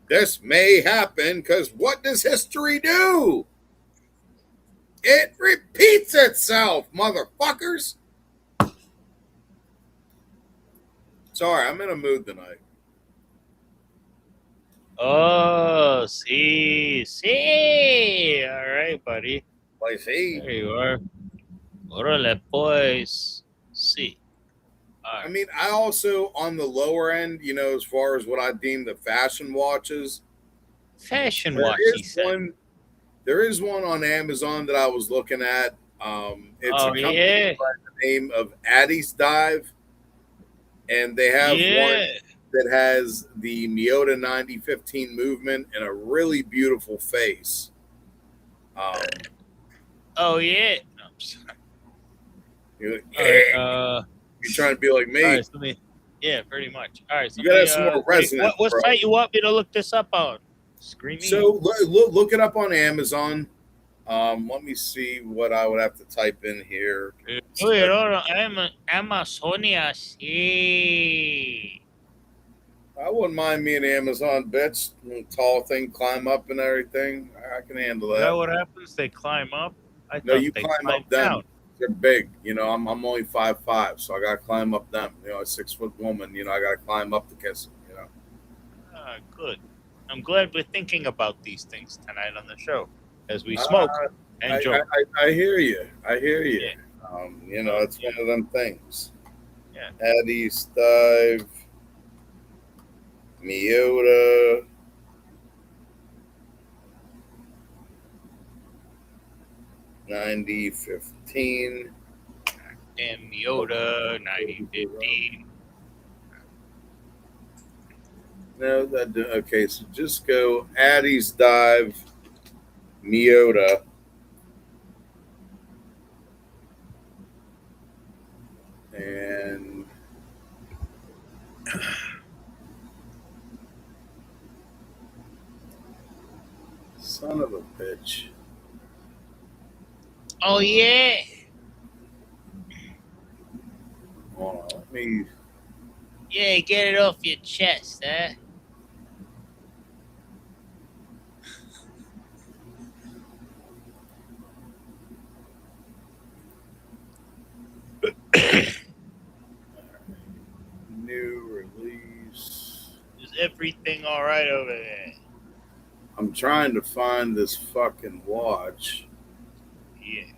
B: this may happen because what does history do? It repeats itself, motherfuckers. Sorry, I'm in a mood tonight.
A: Oh, see. All right, buddy.
B: Like, see,
A: There you are. Órale, pues. See.
B: I mean, I also, on the lower end, as far as what I deem the fashion watches,
A: Fashion
B: there
A: watch, he
B: is
A: said.
B: one. There is one on Amazon that I was looking at. It's a company by the name of Addie's Dive, and they have one that has the Miyota 9015 movement and a really beautiful face.
A: Oh yeah. No, I'm sorry.
B: You're, like,
A: You're
B: trying to be like me.
A: All right, yeah, pretty much. All right, so
B: you gotta have some more resonance.
A: What site you want me to look this up on? Screaming.
B: So look it up on Amazon. Let me see what I would have to type in here.
A: Amazonia, sí.
B: I wouldn't mind me an Amazon bitch. Tall thing, climb up and everything. I can handle that.
A: Is that what happens? They climb up?
B: No, you climb up them. They're big. I'm only 5'5", so I gotta climb up them. A 6-foot woman, I gotta climb up to kiss them,
A: Good. I'm glad we're thinking about these things tonight on the show as we smoke and joke.
B: I hear you.
A: Yeah.
B: It's one of them things.
A: Yeah.
B: Addie's Dive, Miyota, $90.15.
A: And Miyota $90.15.
B: No, okay. So just go Addie's Dive, Miyota, and son of a bitch.
A: Oh yeah.
B: Hold on, let me.
A: Yeah, get it off your chest, huh?
B: New release.
A: Is everything all right over there?
B: I'm trying to find this fucking watch.
A: Yeah.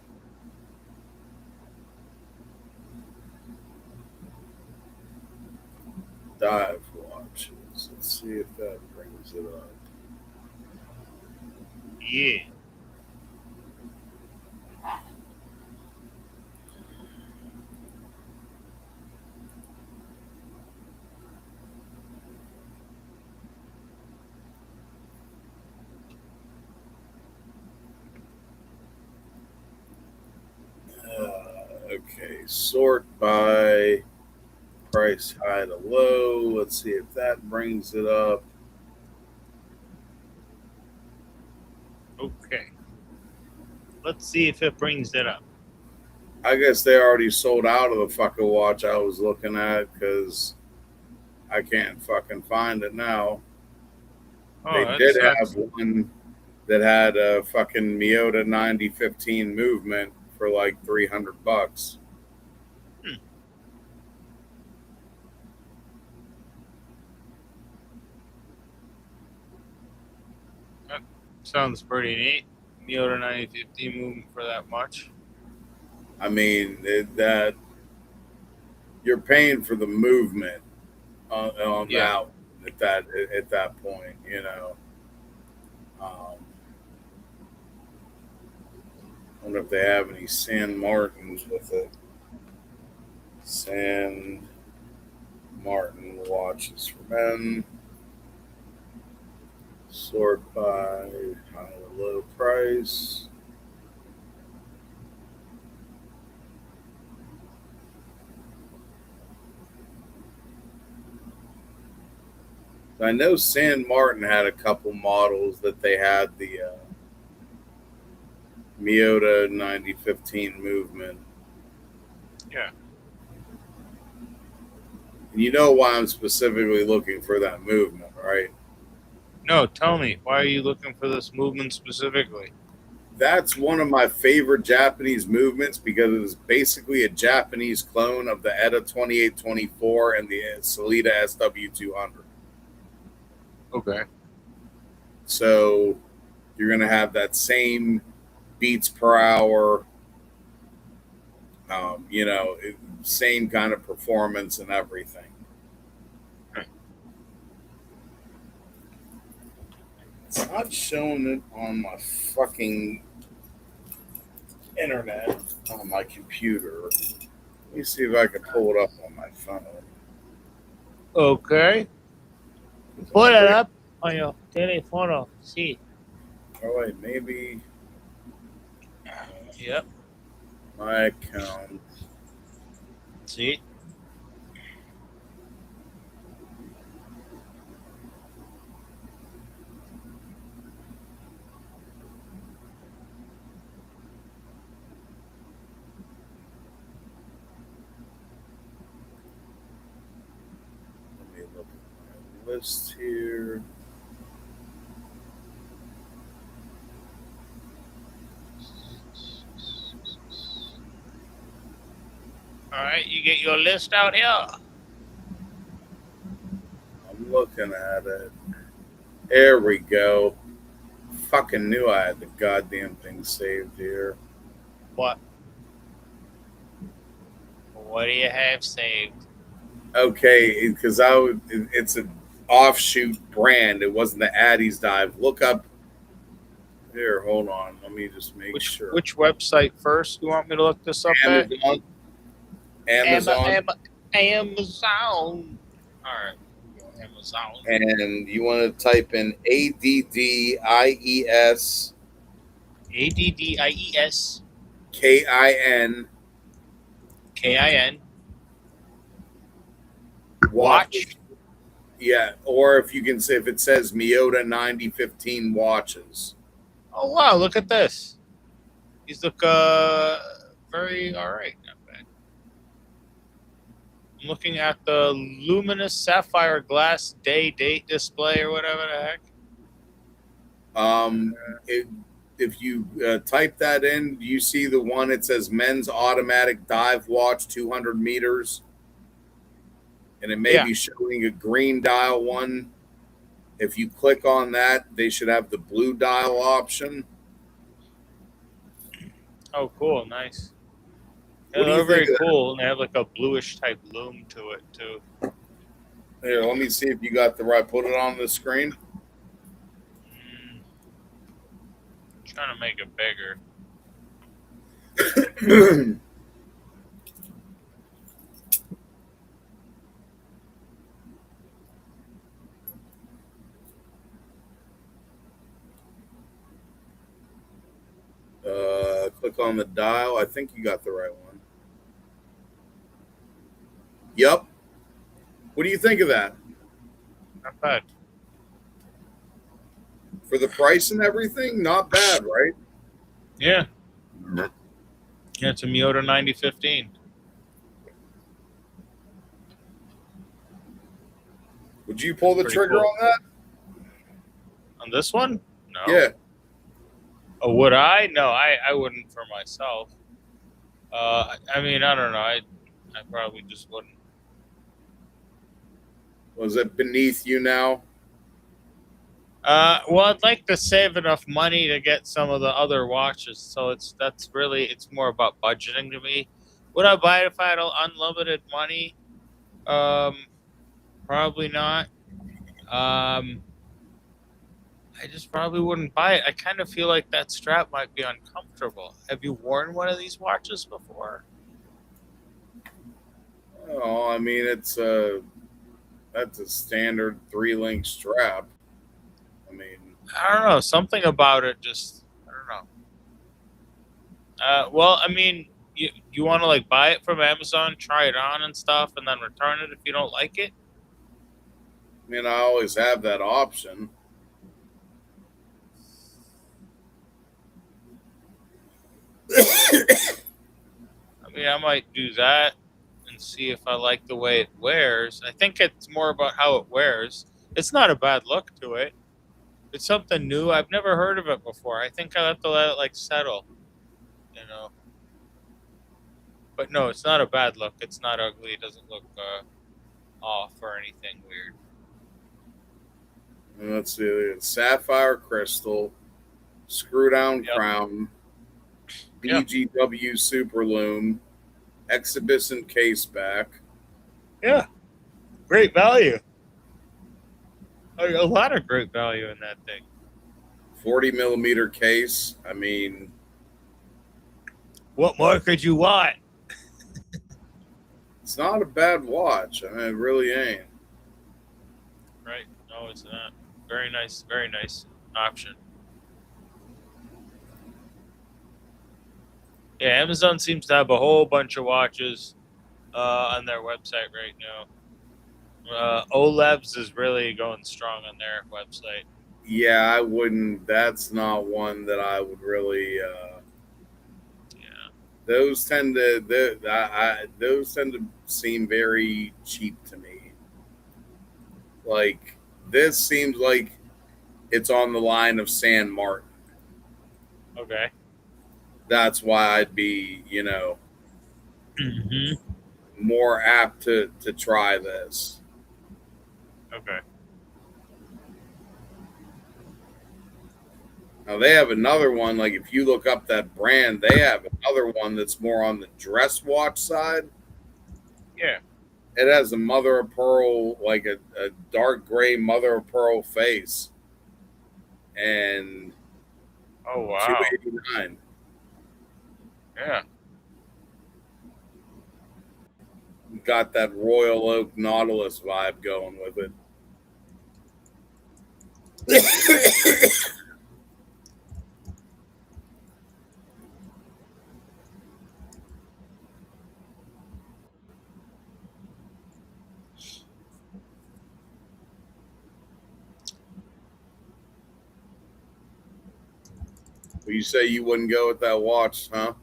B: Dive watches. Let's see if that brings it up.
A: Yeah.
B: Okay, sort by price high to low. Let's see if that brings it up.
A: Okay. Let's see if it brings it up.
B: I guess they already sold out of the fucking watch I was looking at because I can't fucking find it now. They did have one that had a fucking Miyota 9015 movement for like $300.
A: That sounds pretty neat. Miyota 9015 moving for that much.
B: I mean, that you're paying for the movement on that at that point, I wonder if they have any San Martins with it. San Martin watches for men. Sort by high to low price. I know San Martin had a couple models that they had the Miyota 9015 movement.
A: Yeah.
B: And you know why I'm specifically looking for that movement, right?
A: No, tell me, why are you looking for this movement specifically?
B: That's one of my favorite Japanese movements because it is basically a Japanese clone of the ETA 2824 and the Salida SW200.
A: Okay.
B: So you're going to have that same beats per hour, same kind of performance and everything. It's not showing it on my fucking internet on my computer. Let me see if I can pull it up on my phone.
A: Okay. Pull it up on your telephone. See.
B: Oh wait, maybe
A: Yep.
B: my account.
A: See.
B: Let me look at my list here.
A: All right, you get your list out here.
B: I'm looking at it. There we go. Fucking knew I had the goddamn thing saved here.
A: What? What do you have saved?
B: Okay, because it's an offshoot brand. It wasn't the Addie's Dive. Look up here. Hold on. Let me just make sure.
A: Which website first? You want me to look this up at?
B: Amazon.
A: Amazon. All right. Amazon.
B: And you want to type in ADDIES
A: ADDIES
B: KIN
A: KIN
B: watch. Yeah, or if you can say if it says Miyota 9015 watches.
A: Oh wow! Look at this. These look very all right. Not bad. I'm looking at the luminous sapphire glass day date display or whatever the heck.
B: If you type that in, you see the one that says men's automatic dive watch 200 meters, and it may be showing a green dial one. If you click on that, they should have the blue dial option.
A: Oh, cool! Nice.
B: What do you
A: They're
B: think
A: very
B: of
A: cool, and they have like a bluish type loom to it too.
B: Here, let me see if you got the right. Put it on the screen.
A: Trying to make it bigger.
B: Click on the dial. I think you got the right one. Yep. What do you think of that?
A: Not bad.
B: For the price and everything, not bad, right?
A: Yeah. Yeah, it's a Miyota 9015.
B: Would you pull the
A: Pretty
B: trigger
A: cool.
B: on that?
A: On this one? No.
B: Yeah.
A: Oh, would I? No, I wouldn't for myself. I mean, I don't know. I probably just wouldn't.
B: Was it beneath you now?
A: Well, I'd like to save enough money to get some of the other watches. So it's more about budgeting to me. Would I buy it if I had unlimited money? Probably not. I just probably wouldn't buy it. I kind of feel like that strap might be uncomfortable. Have you worn one of these watches before?
B: Oh, I mean, that's a standard 3-link strap. I mean,
A: I don't know. Something about it just, I don't know. Well, I mean, you want to like buy it from Amazon, try it on and stuff, and then return it if you don't like it?
B: I always have that option.
A: I mean, I might do that and see if I like the way it wears. I think it's more about how it wears. It's not a bad look to it. It's something new. I've never heard of it before. I think I'll have to let it like settle, you know. But no, it's not a bad look. It's not ugly. It doesn't look off or anything weird.
B: And let's see, it's sapphire crystal, screw down
A: Yep.
B: crown,
A: Yep.
B: BGW super loom, exhibition case back.
A: Yeah, great value. A lot of great value in that thing.
B: 40 millimeter case. I mean,
A: What more could you want?
B: it's not a bad watch. I mean, it really ain't.
A: Right? No, it's not. Very nice option. Yeah, Amazon seems to have a whole bunch of watches on their website right now. Olebs is really going strong on their website.
B: Yeah, I wouldn't. That's not one that I would really.
A: Yeah.
B: Those tend to those tend to seem very cheap to me. Like this seems like it's on the line of San Martin.
A: Okay.
B: That's why I'd be,
A: Mm-hmm.
B: more apt to try this.
A: Okay.
B: Now they have another one. Like if you look up that brand, they have another one that's more on the dress watch side.
A: Yeah.
B: It has a mother of pearl, like a dark gray mother of pearl face, and
A: Oh wow.
B: $289.
A: Yeah.
B: Got that Royal Oak Nautilus vibe going with it. Well, you say you wouldn't go with that watch, huh?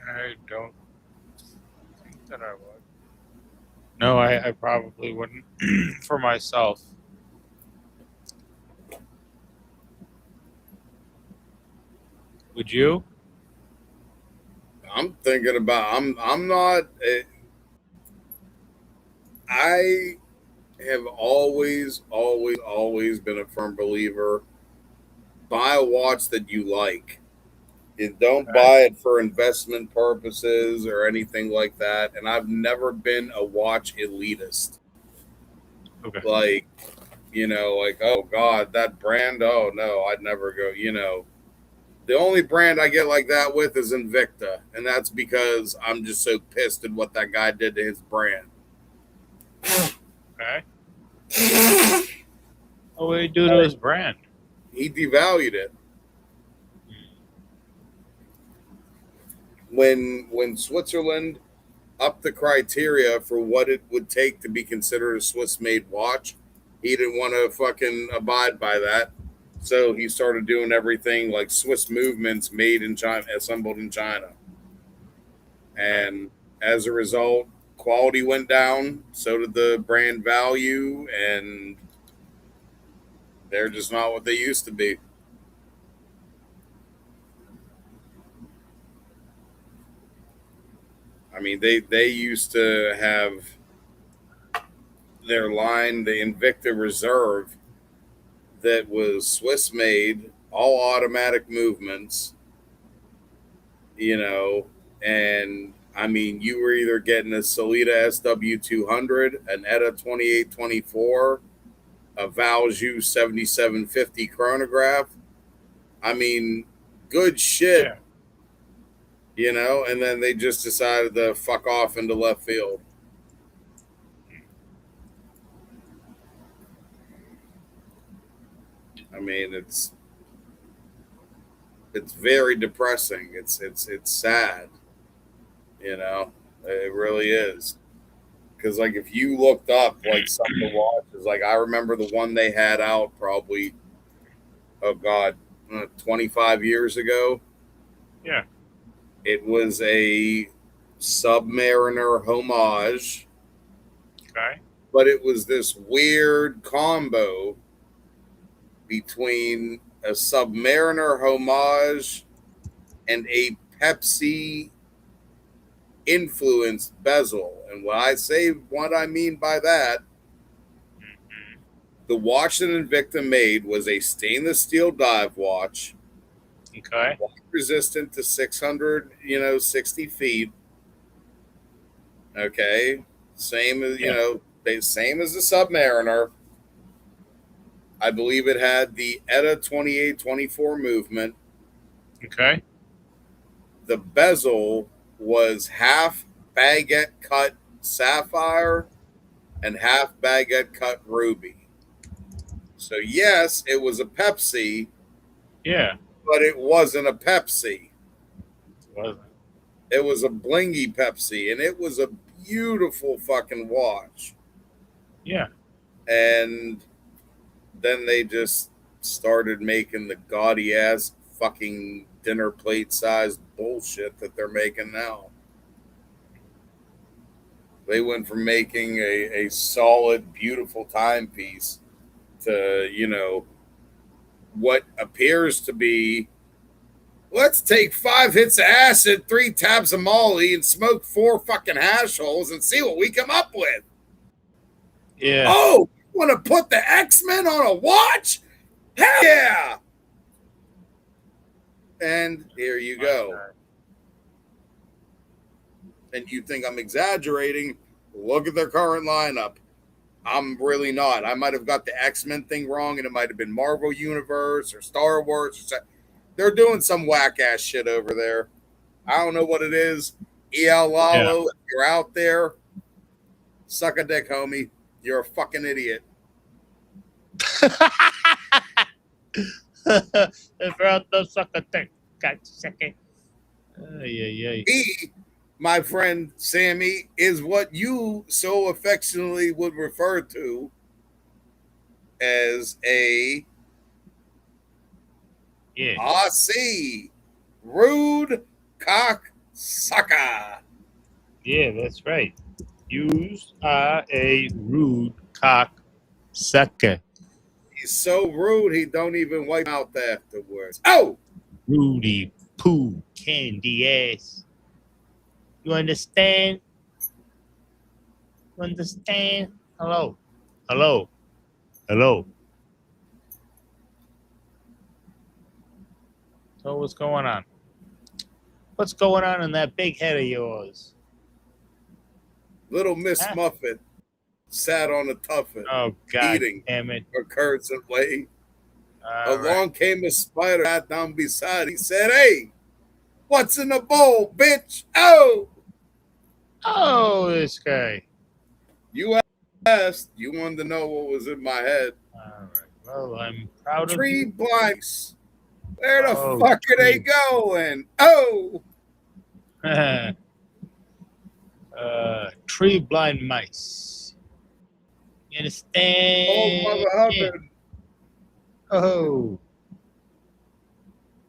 A: I don't think that I would. No, I probably wouldn't for myself. Would you?
B: I'm thinking about. I'm not. I have always been a firm believer. Buy a watch that you like. And don't
A: Okay.
B: buy it for investment purposes or anything like that. And I've never been a watch elitist.
A: Okay.
B: Like, like, oh God, that brand. Oh no, I'd never go. The only brand I get like that with is Invicta, and that's because I'm just so pissed at what that guy did to his brand.
A: Okay. What would he do to his brand?
B: He devalued it. When Switzerland upped the criteria for what it would take to be considered a Swiss-made watch, he didn't want to fucking abide by that. So he started doing everything like Swiss movements made in China, assembled in China. And as a result, quality went down, so did the brand value, and they're just not what they used to be. I mean, they used to have their line, the Invicta Reserve, that was Swiss made, all automatic movements, and I mean, you were either getting a Solita SW200, an ETA 2824, a Valjoux 7750 chronograph. I mean, good shit,
A: Yeah.
B: and then they just decided to fuck off into left field. I mean, it's very depressing. It's sad, It really is. Because like if you looked up like some of the watches, like I remember the one they had out probably, oh God, 25 years ago.
A: Yeah.
B: It was a Submariner homage,
A: Okay.
B: but it was this weird combo between a Submariner homage and a Pepsi influenced bezel. And when I say what I mean by that,
A: Mm-hmm.
B: the watch that Invicta made was a stainless steel dive watch,
A: Okay.
B: resistant to 600, 60 feet. Okay. Same as,
A: Yeah.
B: same as the Submariner. I believe it had the ETA 2824 movement.
A: Okay.
B: The bezel was half baguette cut sapphire and half baguette cut ruby. So, yes, it was a Pepsi,
A: Yeah.
B: but it wasn't a Pepsi.
A: Wasn't.
B: It was a blingy Pepsi, and it was a beautiful fucking watch.
A: Yeah.
B: And then they just started making the gaudy ass fucking dinner plate sized bullshit that they're making now. They went from making a solid, beautiful timepiece to, what appears to be, let's take 5 hits of acid, 3 tabs of Molly, and smoke 4 fucking hash holes and see what we come up with.
A: Yeah.
B: Oh, want to put the X-Men on a watch? Hell yeah! And here you go. And you think I'm exaggerating? Look at their current lineup. I'm really not. I might have got the X-Men thing wrong, and it might have been Marvel Universe or Star Wars. They're doing some whack ass shit over there. I don't know what it is. EL Lalo, if you're out there, suck a dick, homie. You're a fucking idiot.
A: If you're out there, suck a dick. Got a second. Yeah.
B: He, my friend Sammy, is what you so affectionately would refer to as a Aussie rude cock sucker.
A: Yeah, that's right. You are a rude cock sucker.
B: He's so rude he don't even wipe out afterwards. Oh,
A: Rudy poo candy ass. You understand? You understand? Hello. So what's going on? What's going on in that big head of yours?
B: little Miss Muffet sat on a tuffet,
A: Oh God
B: eating
A: damn it.
B: her curds and whey.
A: All
B: Along came a spider, sat down beside. He said, "Hey, what's in the bowl, bitch?" Oh,
A: this guy.
B: you asked. You wanted to know what was in my head.
A: All right. Well, I'm proud of
B: Tree
A: you.
B: blanks. Where the
A: Oh,
B: fuck are they
A: tree.
B: going? Oh,
A: Tree blind mice. You understand?
B: old Mother Hubbard.
A: Oh.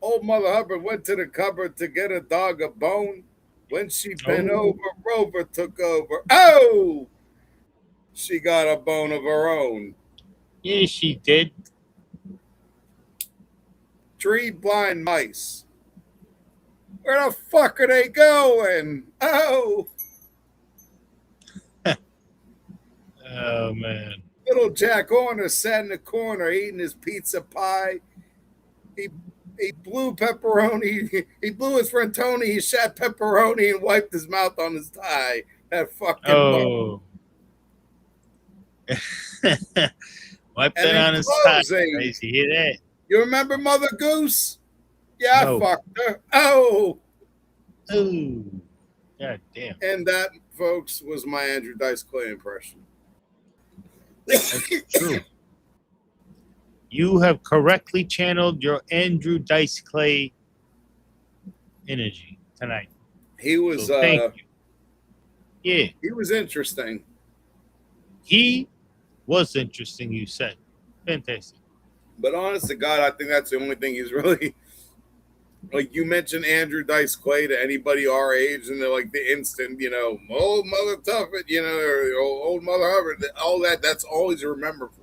B: Old Mother Hubbard went to the cupboard to get a dog a bone. When she bent over, Rover took over. Oh, she got a bone of her own.
A: Yeah, she did.
B: Tree blind mice. Where the fuck are they going? Oh,
A: Oh man.
B: little Jack Horner sat in the corner eating his pizza pie. He blew pepperoni. He blew his friend Tony. He shot pepperoni and wiped his mouth on his tie. That fucking
A: Oh. Wipe that on his tie. Crazy. Hear that?
B: You remember Mother Goose? Yeah,
A: No.
B: I fucked her. Oh.
A: Oh. God damn.
B: And that, folks, was my Andrew Dice Clay impression.
A: That's true. You have correctly channeled your Andrew Dice Clay energy tonight.
B: He was
A: So thank you. Yeah.
B: He was interesting.
A: He was interesting, you said. Fantastic.
B: But honest to God, I think that's the only thing he's really like you mentioned Andrew Dice Clay to anybody our age, and they're like the instant, old Mother Tuffet, or old Mother Hubbard, all that. That's always you remember for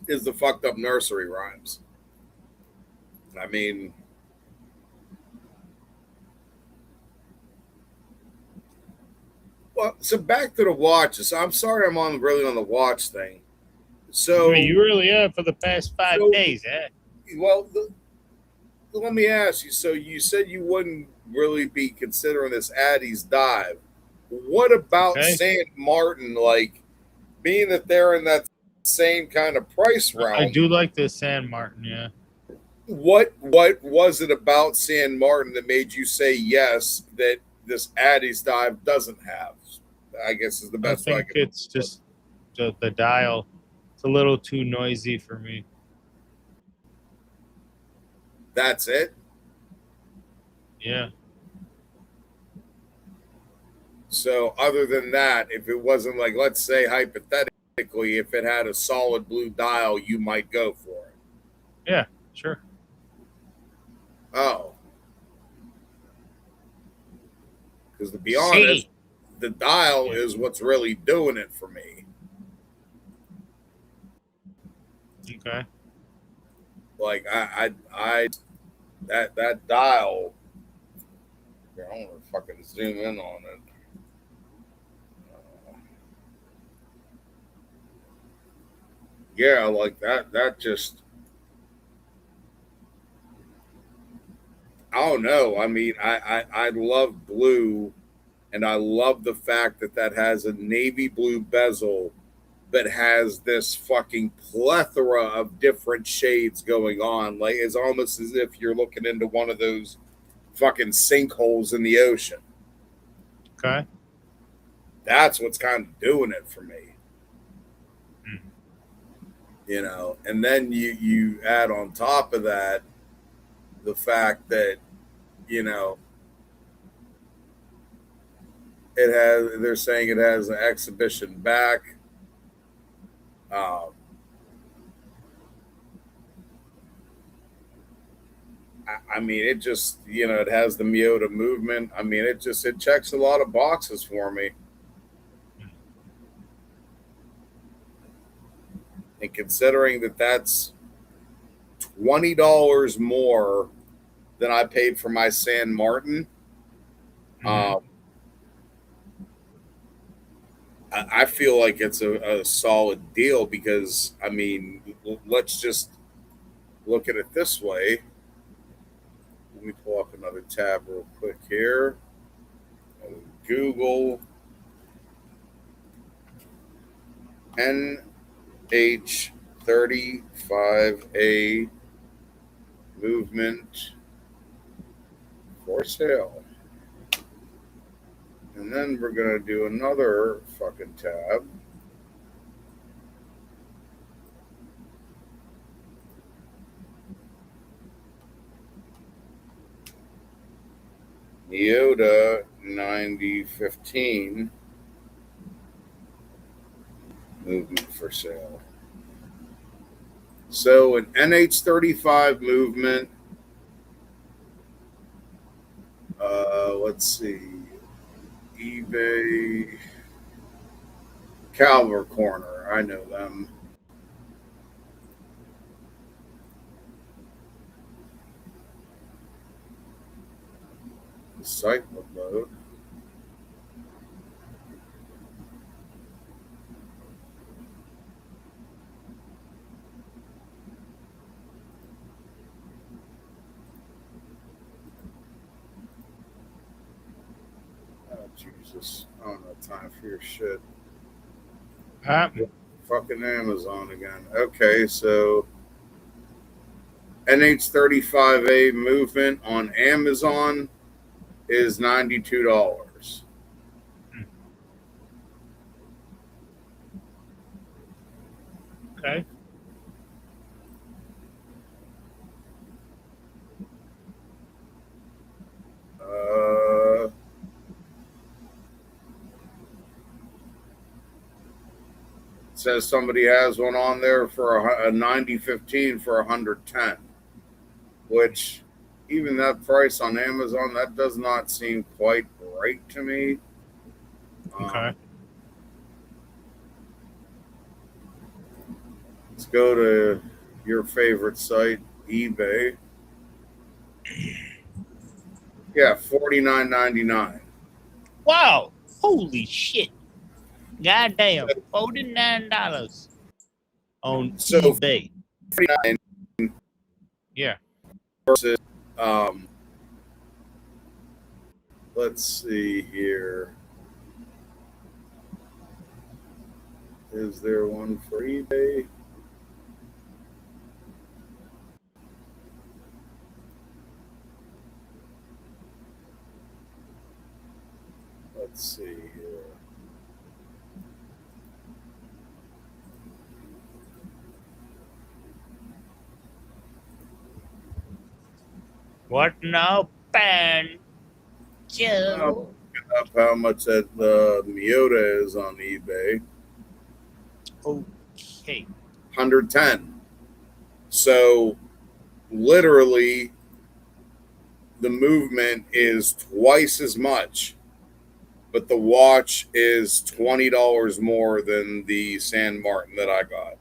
B: is the fucked up nursery rhymes. I mean, well, so back to the watches. So I'm sorry I'm really on the watch thing. So
A: I mean, you really have for the past 5 days, eh?
B: Well, let me ask you. So you said you wouldn't really be considering this Addie's dive. What about San Martin? Like, being that they're in that same kind of price realm.
A: I do like the San Martin, yeah.
B: What was it about San Martin that made you say yes that this Addie's dive doesn't have? I guess is the best way I can.
A: It's just the dial. It's a little too noisy for me.
B: That's it?
A: Yeah.
B: So other than that, if it wasn't like, let's say hypothetically, if it had a solid blue dial, you might go for it.
A: Yeah, sure.
B: Oh. Because to be honest, the dial is what's really doing it for me.
A: Okay.
B: Like that dial. Here, I want to fucking zoom in on it. Yeah, like that just. I don't know. I mean, I love blue, and I love the fact that has a navy blue bezel that has this fucking plethora of different shades going on. Like, it's almost as if you're looking into one of those fucking sinkholes in the ocean.
A: Okay.
B: That's what's kind of doing it for me. And then you add on top of that the fact that, they're saying it has an exhibition back. I mean, it just, it has the Miota movement. I mean, it checks a lot of boxes for me. And considering that's $20 more than I paid for my San Martin, I feel like it's a solid deal because, I mean, let's just look at it this way. Let me pull up another tab real quick here. Google NH35A movement for sale. And then we're going to do another fucking tab. Miota 9015 movement for sale. So an NH35 movement. Let's see. eBay. Calver Corner. I know them. The site will load. Jesus, I don't have time for your shit. Fucking Amazon again. Okay, so NH35A movement on Amazon is $92.
A: Okay.
B: Says somebody has one on there for a 9015 for 110. which even that price on Amazon, that does not seem quite right to me.
A: Okay.
B: Let's go to your favorite site, eBay. Yeah, $49.99.
A: Wow! Holy shit! Goddamn! $49 on
B: So
A: eBay.
B: 49
A: Yeah.
B: versus let's see here. Is there one for eBay? Let's see here.
A: What now, Banjo?
B: Up how much that Miota is on eBay.
A: Okay.
B: 110. So literally the movement is twice as much, but the watch is $20 more than the San Martin that I got.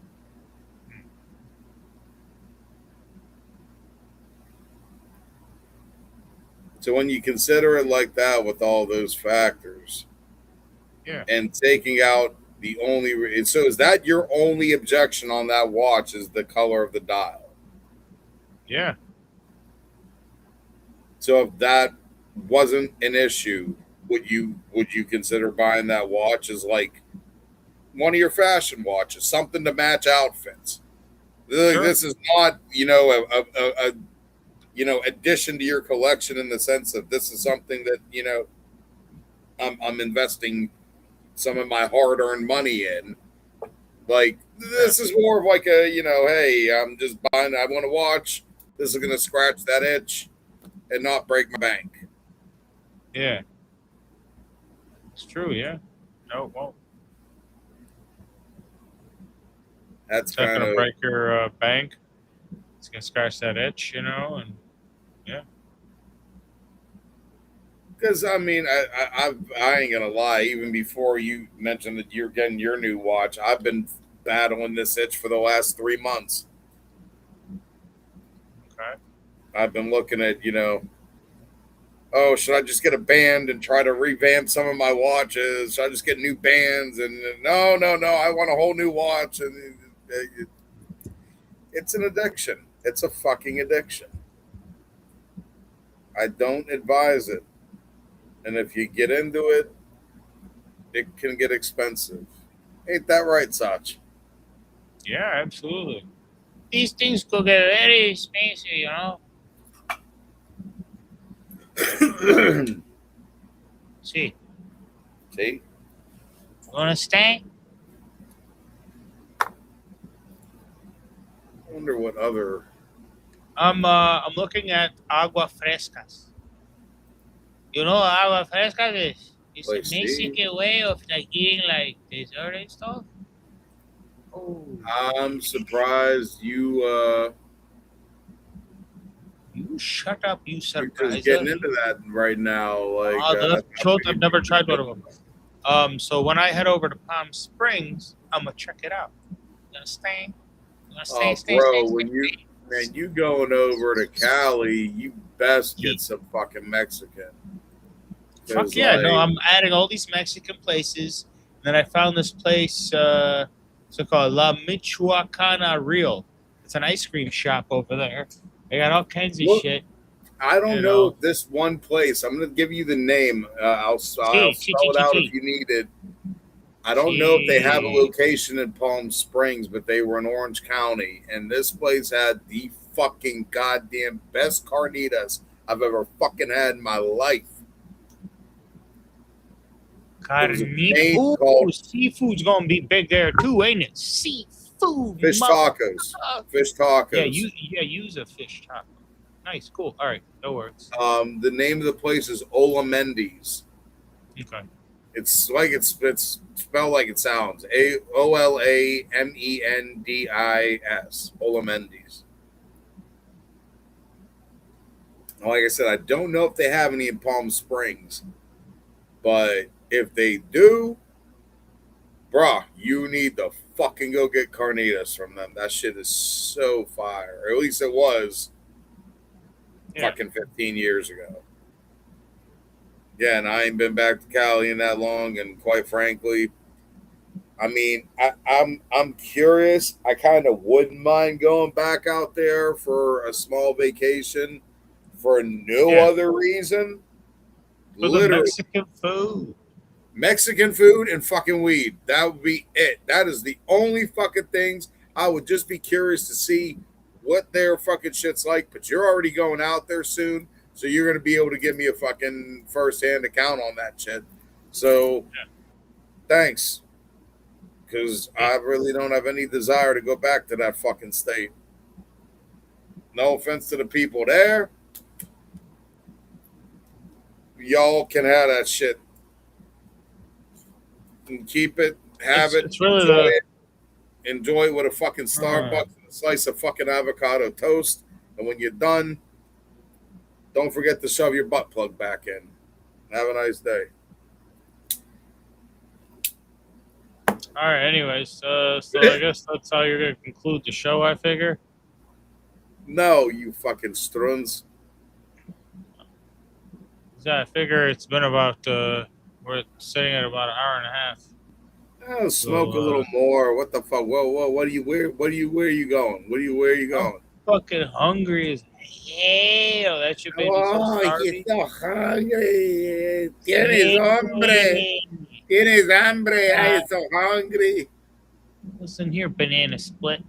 B: So when you consider it like that with all those factors,
A: Yeah.
B: and taking out the only, so is that your only objection on that watch is the color of the dial?
A: Yeah.
B: So if that wasn't an issue, would you consider buying that watch as like one of your fashion watches, something to match outfits? Like,
A: Sure.
B: this is not, a addition to your collection in the sense of this is something that I'm investing some of my hard-earned money in. Like, this is more of like a, hey, I'm just buying, I want to watch. This is going to scratch that itch and not break my bank.
A: Yeah. It's true. Yeah. No, it won't.
B: That's
A: It's not
B: kind
A: gonna
B: of,
A: break your bank. It's gonna scratch that itch, and yeah.
B: because I mean, I ain't gonna lie. Even before you mentioned that you're getting your new watch, I've been battling this itch for the last 3 months.
A: Okay.
B: I've been looking at, oh, should I just get a band and try to revamp some of my watches? Should I just get new bands? And no, I want a whole new watch. And it's an addiction. It's a fucking addiction. I don't advise it. And if you get into it, it can get expensive. Ain't that right, Sach?
A: Yeah, absolutely. These things could get very expensive. See,
B: See?
A: you wanna stay?
B: I wonder what other.
A: I'm looking at agua frescas. You know, agua frescas is a
B: Let's see.
A: Mexican way of like eating like dessert and stuff. Oh,
B: I'm surprised you
A: you shut up, you
B: you're just getting
A: surpriser.
B: into that right now. Like
A: The
B: I
A: truth, I've
B: figured
A: never
B: you
A: tried one
B: would.
A: of them. So when I head over to Palm Springs, I'm gonna check it out. You gonna stay? You gonna stay,
B: Oh,
A: stay, stay,
B: bro,
A: stay?
B: when you going over to Cali, you best
A: Yeah.
B: get some fucking Mexican.
A: Fuck
B: 'Cause,
A: yeah! No,
B: like,
A: I'm adding all these Mexican places. And then I found this place. It's called La Michoacana Real. It's an ice cream shop over there. They got all kinds of
B: look,
A: shit.
B: I don't
A: You
B: know
A: know.
B: if this one place. I'm gonna give you the name. I'll
A: See, see,
B: spell
A: see,
B: it
A: see,
B: out if
A: see.
B: you need it. I don't know if they have a
A: See.
B: location in Palm Springs, but they were in Orange County, and this place had the fucking goddamn best carnitas I've ever fucking had in my life. It was a
A: Carnita.
B: chain
A: Ooh,
B: called
A: seafood's gonna be big there too, ain't it? Seafood,
B: Fish Tacos.
A: motherfucker.
B: Fish
A: Yeah,
B: Tacos.
A: use a fish taco. Nice, cool. All right, that works.
B: The name of the place is Ola Mendes.
A: Okay.
B: It's like it's spelled like it sounds. OLAMENDIS. Ola Mendes. Like I said, I don't know if they have any in Palm Springs, but if they do, bruh, you need to fucking go get carnitas from them. That shit is so fire. Or at least it was fucking 15 years ago. Yeah, and I ain't been back to Cali in that long, and quite frankly, I mean, I'm curious. I kind of wouldn't mind going back out there for a small vacation for no other reason.
A: For the
B: Literally,
A: Mexican food.
B: Mexican food and fucking weed. That would be it. That is the only fucking things I would just be curious to see what their fucking shit's like. But you're already going out there soon, so you're gonna be able to give me a fucking first-hand account on that shit. So, thanks, because I really don't have any desire to go back to that fucking state. No offense to the people there. Y'all can have that shit and keep it, have it,
A: It's really
B: enjoy it. Enjoy it with a fucking Starbucks and a slice of fucking avocado toast. And when you're done, don't forget to shove your butt plug back in. Have a nice day.
A: All right. Anyways, so I guess that's how you're gonna conclude the show. I figure.
B: No, you fucking struns.
A: Yeah, I figure it's been about. We're sitting at about an hour and a half.
B: Oh, smoke a little more. What the fuck? Whoa! What are you? Where are you going? Where are you going?
A: I'm fucking hungry as hell. That should make me so starving.
B: So hungry. Tienes hambre. Tienes hambre. I'm so hungry.
A: Listen here, banana split.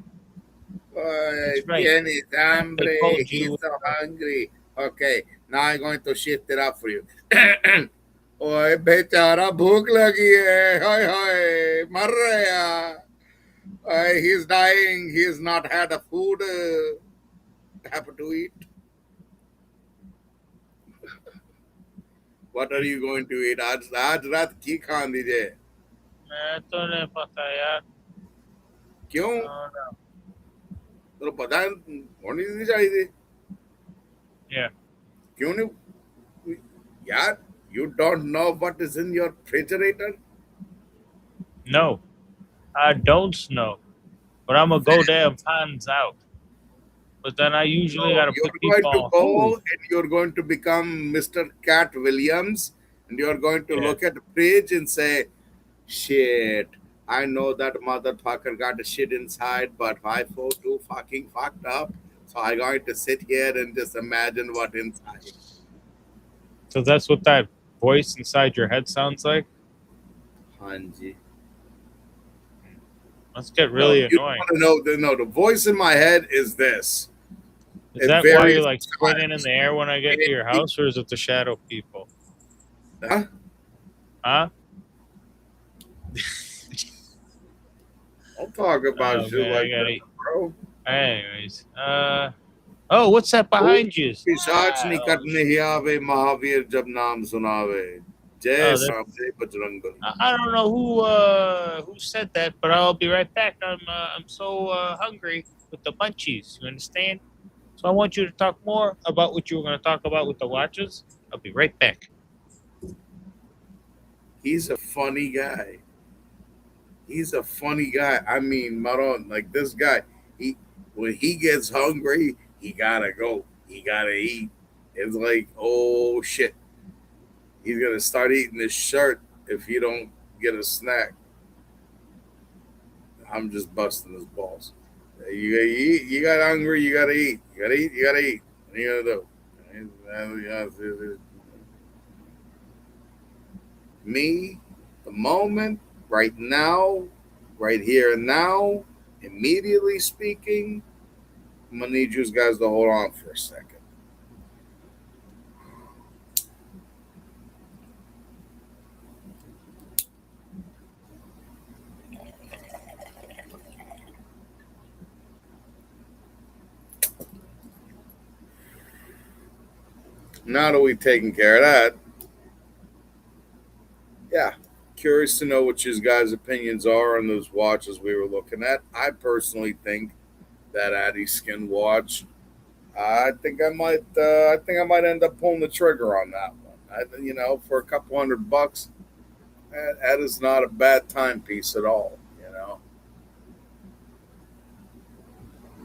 B: Right.
A: Tienes
B: hambre. He's so hungry. Okay, now I'm going to shift it up for you. ओए बेचारा भूख लगी है हाय हाय मर रहा he's dying, he's not had a food happen to eat. What are you going to eat? आज रात की खान दीजिए
A: मैं तो नहीं पता यार
B: क्यों तो पता होनी नहीं चाहिए
A: yeah
B: क्यों नहीं यार you don't know what is in your refrigerator?
A: No, I don't know, but I'm gonna go there and find out. But then I usually gotta put people on hold.
B: And you're going to become Mr. Cat Williams, and you're going to look at the fridge and say, "Shit, I know that motherfucker got the shit inside, but my food too fucking fucked up. So I'm going to sit here and just imagine what inside."
A: So that's what that voice inside your head sounds like?
B: Hanji.
A: Let's get really annoying.
B: The voice in my head is this.
A: Is that why you're like spinning in the air when I get to your house, or is it the shadow people?
B: Huh?
A: Huh?
B: I'll talk about shit like that, bro.
A: Anyways, oh, what's that behind you?
B: पिशाच निकट नहीं आवे महावीर जब नाम सुनावे जय श्याम जय Bajrangbali. I
A: don't know who said that, but I'll be right back. I'm so hungry with the munchies. You understand? So I want you to talk more about what you were going to talk about with the watches. I'll be right back.
B: He's a funny guy. I mean, Maron, like this guy, when he gets hungry, he gotta go. He gotta eat. It's like, oh shit. He's gonna start eating his shirt if you don't get a snack. I'm just busting his balls. You gotta eat. You got hungry. You gotta eat. You gotta eat. You gotta eat. What are you gonna do? Me, the moment, right now, right here and now, immediately speaking, I'm gonna need you guys to hold on for a second. Now that we've taken care of that, yeah, curious to know what you guys' opinions are on those watches we were looking at. I personally think that Addy Skin watch I think I might. I think I might end up pulling the trigger on that one. For a couple $100, that is not a bad timepiece at all.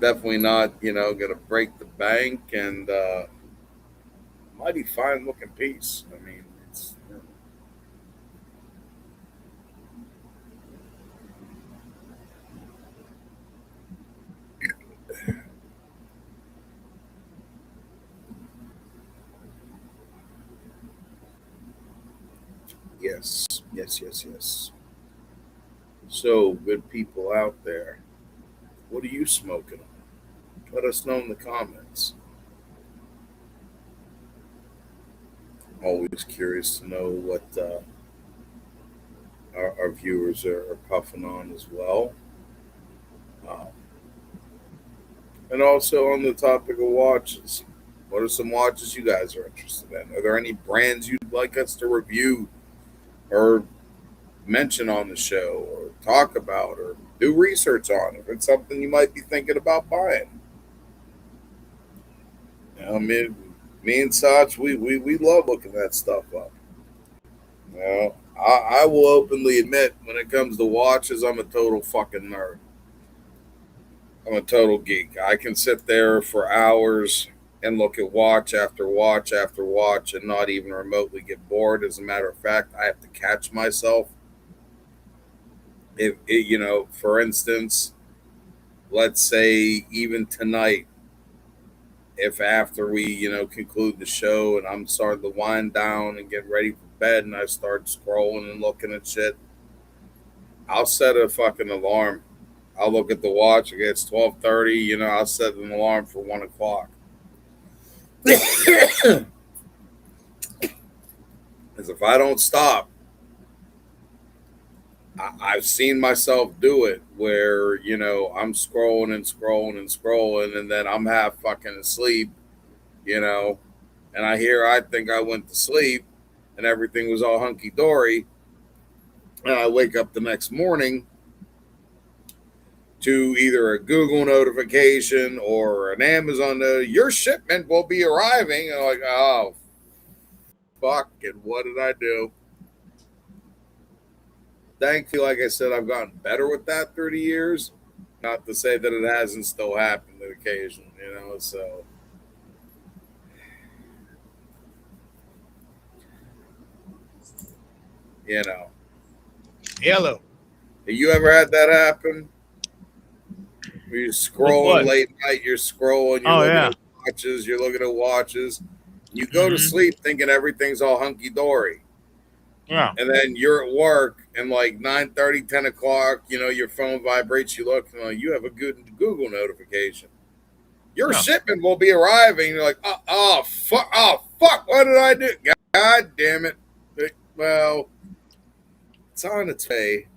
B: Definitely not. Going to break the bank and mighty fine looking piece. I mean, it's. Yes, yes, yes, yes. So, good people out there, what are you smoking on? Let us know in the comments. Always curious to know what our viewers are puffing on as well. Um, and also on the topic of watches, what are some watches you guys are interested in? Are there any brands you'd like us to review or mention on the show or talk about or do research on? If it's something you might be thinking about buying. Me and Sach, we love looking that stuff up. I will openly admit when it comes to watches, I'm a total fucking nerd. I'm a total geek. I can sit there for hours and look at watch after watch after watch and not even remotely get bored. As a matter of fact, I have to catch myself. For instance, let's say even tonight, if after we, conclude the show and I'm starting to wind down and get ready for bed and I start scrolling and looking at shit, I'll set a fucking alarm. I'll look at the watch. Okay, it's 12:30. I'll set an alarm for 1 o'clock. Because if I don't stop, I've seen myself do it where I'm scrolling and scrolling and scrolling, and then I'm half fucking asleep. And I think I went to sleep, and everything was all hunky dory, and I wake up the next morning to either a Google notification or an Amazon your shipment will be arriving. And I'm like, oh, fuck it, what did I do? Thankfully, like I said, I've gotten better with that through the years. Not to say that it hasn't still happened on occasion, so. You know.
A: Yellow.
B: Have you ever had that happen? Where you're scrolling
A: What?
B: late night, you're scrolling, you're looking at watches. You go to sleep thinking everything's all hunky dory.
A: Yeah.
B: And then you're at work and like 9:30, 10 o'clock, your phone vibrates, you look, and you have a good Google notification. Your shipment will be arriving. You're like, oh, fuck, what did I do? God damn it. Well, it's on its way.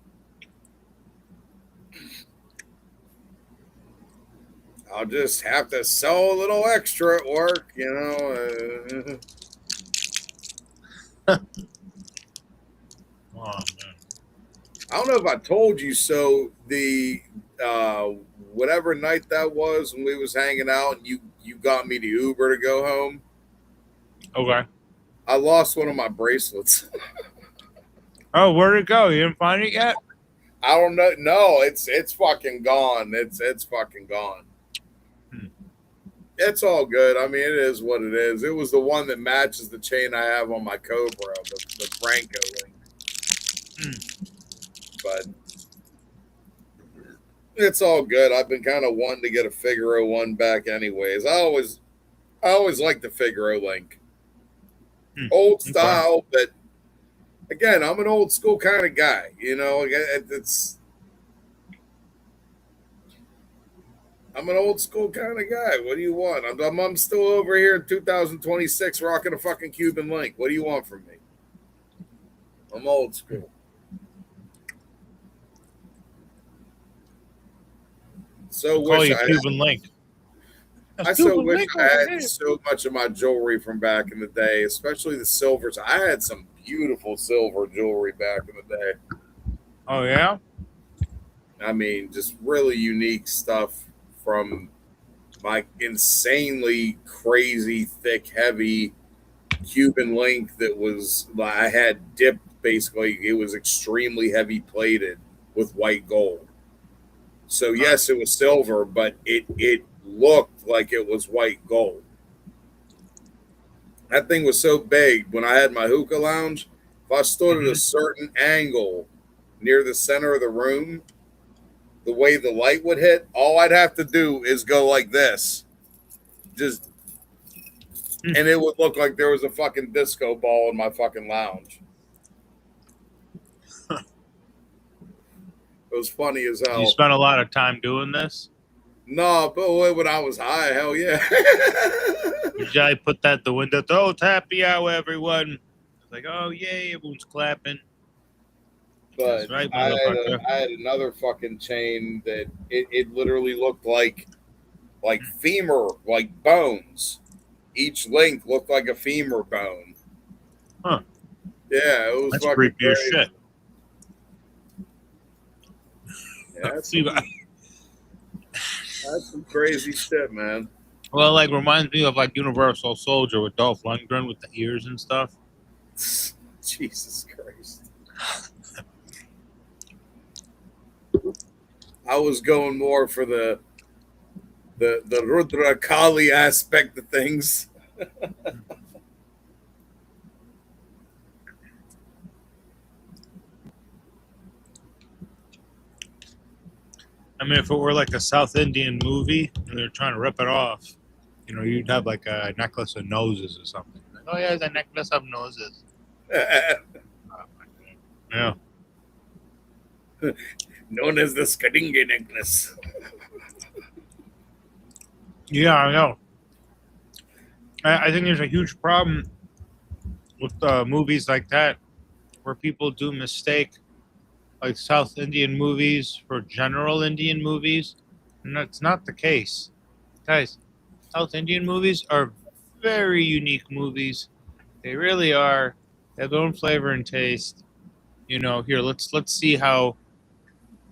B: I'll just have to sell a little extra at work,
A: Oh, man.
B: I don't know if I told you so. The whatever night that was when we was hanging out, and you got me the Uber to go home.
A: Okay.
B: I lost one of my bracelets.
A: Oh, where'd it go? You didn't find it yet?
B: I don't know. No, it's fucking gone. It's fucking gone. It's all good. I mean, it is what it is. It was the one that matches the chain I have on my Cobra, the Franco link. But it's all good. I've been kind of wanting to get a Figaro one back, anyways. I always like the Figaro link, old style. But again, I'm an old school kind of guy. I'm an old school kind of guy. What do you want? I'm still over here in 2026 rocking a fucking Cuban link. What do you want from me? I'm old school. So
A: call
B: wish
A: you
B: I
A: Cuban link.
B: I so wish I had so much of my jewelry from back in the day, especially the silvers. I had some beautiful silver jewelry back in the day.
A: Oh, yeah?
B: I mean, just really unique stuff from my insanely crazy, thick, heavy Cuban link that was I had dipped. Basically, it was extremely heavy plated with white gold. So yes, it was silver, but it looked like it was white gold. That thing was so big when I had my hookah lounge. If I stood at a certain angle near the center of the room, the way the light would hit, all I'd have to do is go like this. Just and it would look like there was a fucking disco ball in my fucking lounge. It was funny as hell.
A: You spent a lot of time doing this?
B: No, but when I was high, hell yeah.
A: I put that at the window. Oh, it's happy hour, everyone. It's like, oh, yay, everyone's clapping.
B: But
A: right,
B: I had another fucking chain that it literally looked like femur, like bones. Each link looked like a femur bone.
A: Huh.
B: Yeah, it was
A: That's
B: fucking
A: creepy as
B: crazy.
A: shit.
B: Yeah, that's some crazy shit, man.
A: Well, like, reminds me of, like, Universal Soldier with Dolph Lundgren with the ears and stuff.
B: Jesus Christ. I was going more for the Rudra Kali aspect of things.
A: I mean, if it were like a South Indian movie and they're trying to rip it off, you know, you'd have like a necklace of noses or something. Like, oh, yeah, it's a necklace of noses. Yeah.
B: Known as the Skadinge necklace.
A: Yeah, I know. I think there's a huge problem with movies like that where people do mistake like South Indian movies for general Indian movies. And that's not the case. Guys, South Indian movies are very unique movies. They really are. They have their own flavor and taste. You know, here let's see how,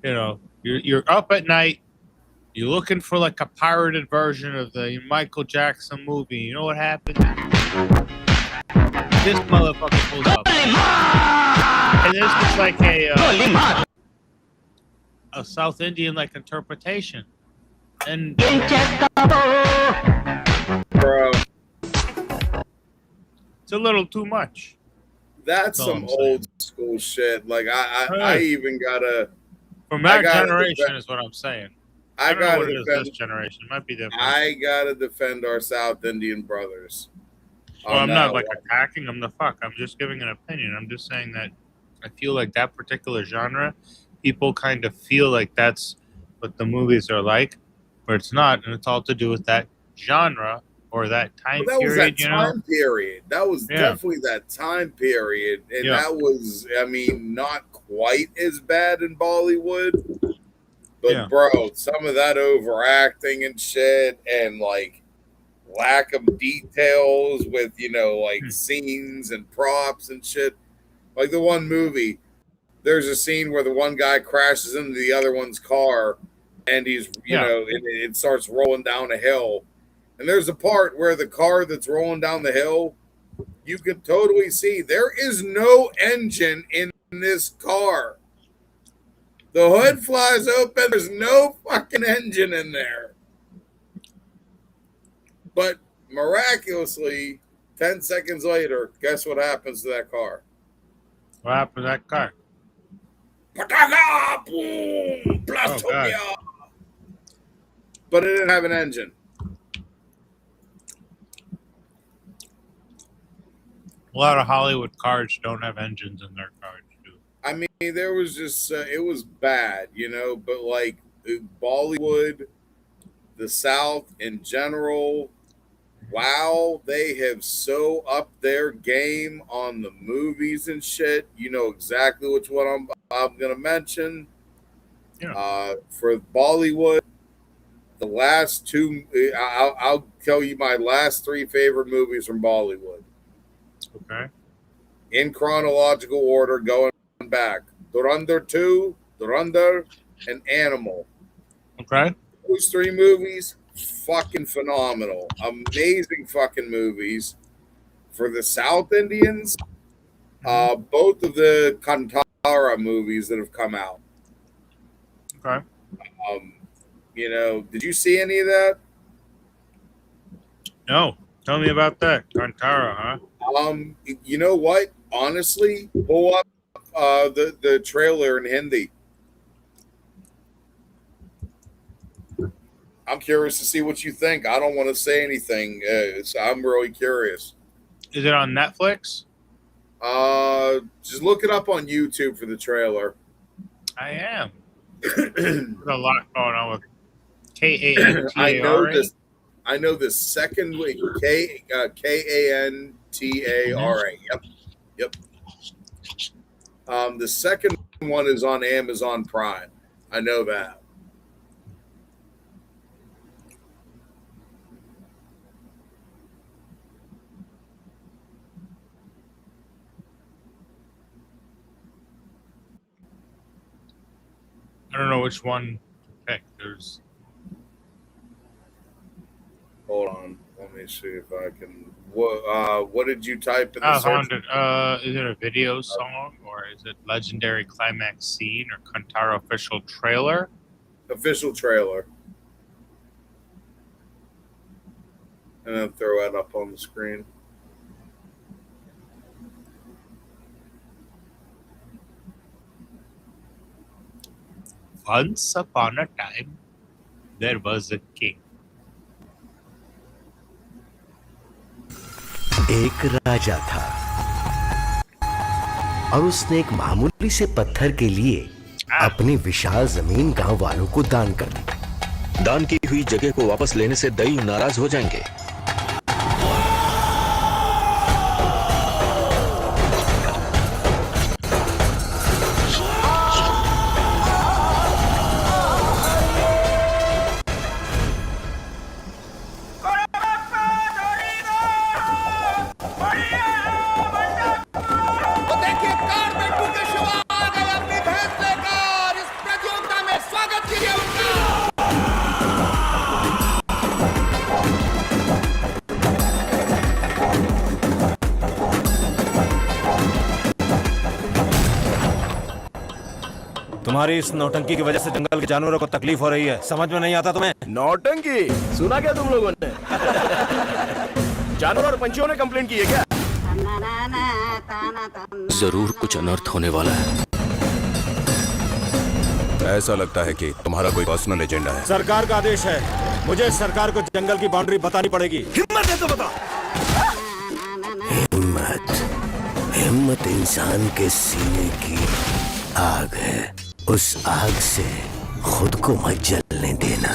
A: you know, you're up at night, you're looking for like a pirated version of the Michael Jackson movie. You know what happens? This motherfucker pulls up. And this is like a South Indian like interpretation. And
B: Bro,
A: it's a little too much.
B: that's
A: That's all
B: some
A: I'm saying.
B: old school shit. Like I even gotta
A: From our
B: gotta
A: generation
B: defend-
A: is what I'm saying.
B: I
A: don't know
B: gotta
A: what it is
B: defend
A: this generation. It might be different.
B: I gotta defend our South Indian brothers.
A: Well,
B: on
A: I'm
B: that
A: not like
B: one.
A: attacking them the fuck. I'm just giving an opinion. I'm just saying that I feel like that particular genre, people kind of feel like that's what the movies are like, but it's not, and it's all to do with that genre or that time
B: Well, that was
A: period,
B: that
A: you know?
B: time period. That was
A: Yeah.
B: definitely that time period. And
A: Yeah.
B: that was, I mean, not quite as bad in Bollywood. But,
A: Yeah.
B: bro, some of that overacting and shit and, like, lack of details with, you know, like scenes and props and shit. Like the one movie, there's a scene where the one guy crashes into the other one's car and he's, you
A: Yeah.
B: know, and it starts rolling down a hill. And there's a part where the car that's rolling down the hill, you can totally see there is no engine in this car. The hood flies open. There's no fucking engine in there. But miraculously, 10 seconds later, guess what happens to that car?
A: What happened to that car?
B: Pataka! Boom! Blastonia! But it didn't have an engine.
A: A lot of Hollywood cars don't have engines in their cars, too.
B: I mean, there was just, it was bad, you know, but like Bollywood, the South in general, wow, they have so upped their game on the movies and shit. You know exactly which one I'm going to mention.
A: Yeah.
B: For Bollywood, the last two, I'll tell you my last three favorite movies from Bollywood.
A: Okay.
B: In chronological order, going back. Durandar 2, Durandar, and Animal.
A: Okay.
B: Those three movies, fucking phenomenal. Amazing fucking movies. For the South Indians, both of the Kantara movies that have come out.
A: Okay.
B: Did you see any of that?
A: No. Tell me about that. Kantara, huh?
B: You know what? Honestly, pull up the trailer in Hindi. I'm curious to see what you think. I don't want to say anything, so I'm really curious.
A: Is it on Netflix?
B: Just look it up on YouTube for the trailer.
A: I am. There's a lot going on with Kantara.
B: I know the second week. Kantara. Yep. The second one is on Amazon Prime. I know that.
A: I don't know which one to pick. There's.
B: Hold on. Let me see if I can. What did you type in the
A: I
B: search?
A: found it. Is it a video song or is it legendary climax scene or Kantara official trailer?
B: Official trailer. And then throw that up on the screen.
A: Once upon a time, there was a king.
D: एक राजा था और उसने एक मामूली से पत्थर के लिए अपनी विशाल जमीन गांव वालों को दान कर दी।
E: दान की हुई जगह को वापस लेने से दैव नाराज हो जाएंगे।
F: तुम्हारी इस नौटंकी की वजह से जंगल के जानवरों को तकलीफ हो रही है। समझ में नहीं आता तुम्हें?
G: नौटंकी सुना क्या तुम लोगों ने? जानवर और पंछियों ने कंप्लेंट की है क्या?
E: जरूर कुछ अनर्थ होने वाला है।
G: ऐसा लगता है कि तुम्हारा कोई पर्सनल एजेंडा है।
F: सरकार का आदेश है, मुझे सरकार को जंगल की बाउंड्री बतानी पड़ेगी। हिम्मत है तो बता।
D: हिम्मत इंसान के सीने की आग है। उस आग से खुद को मत जलने देना।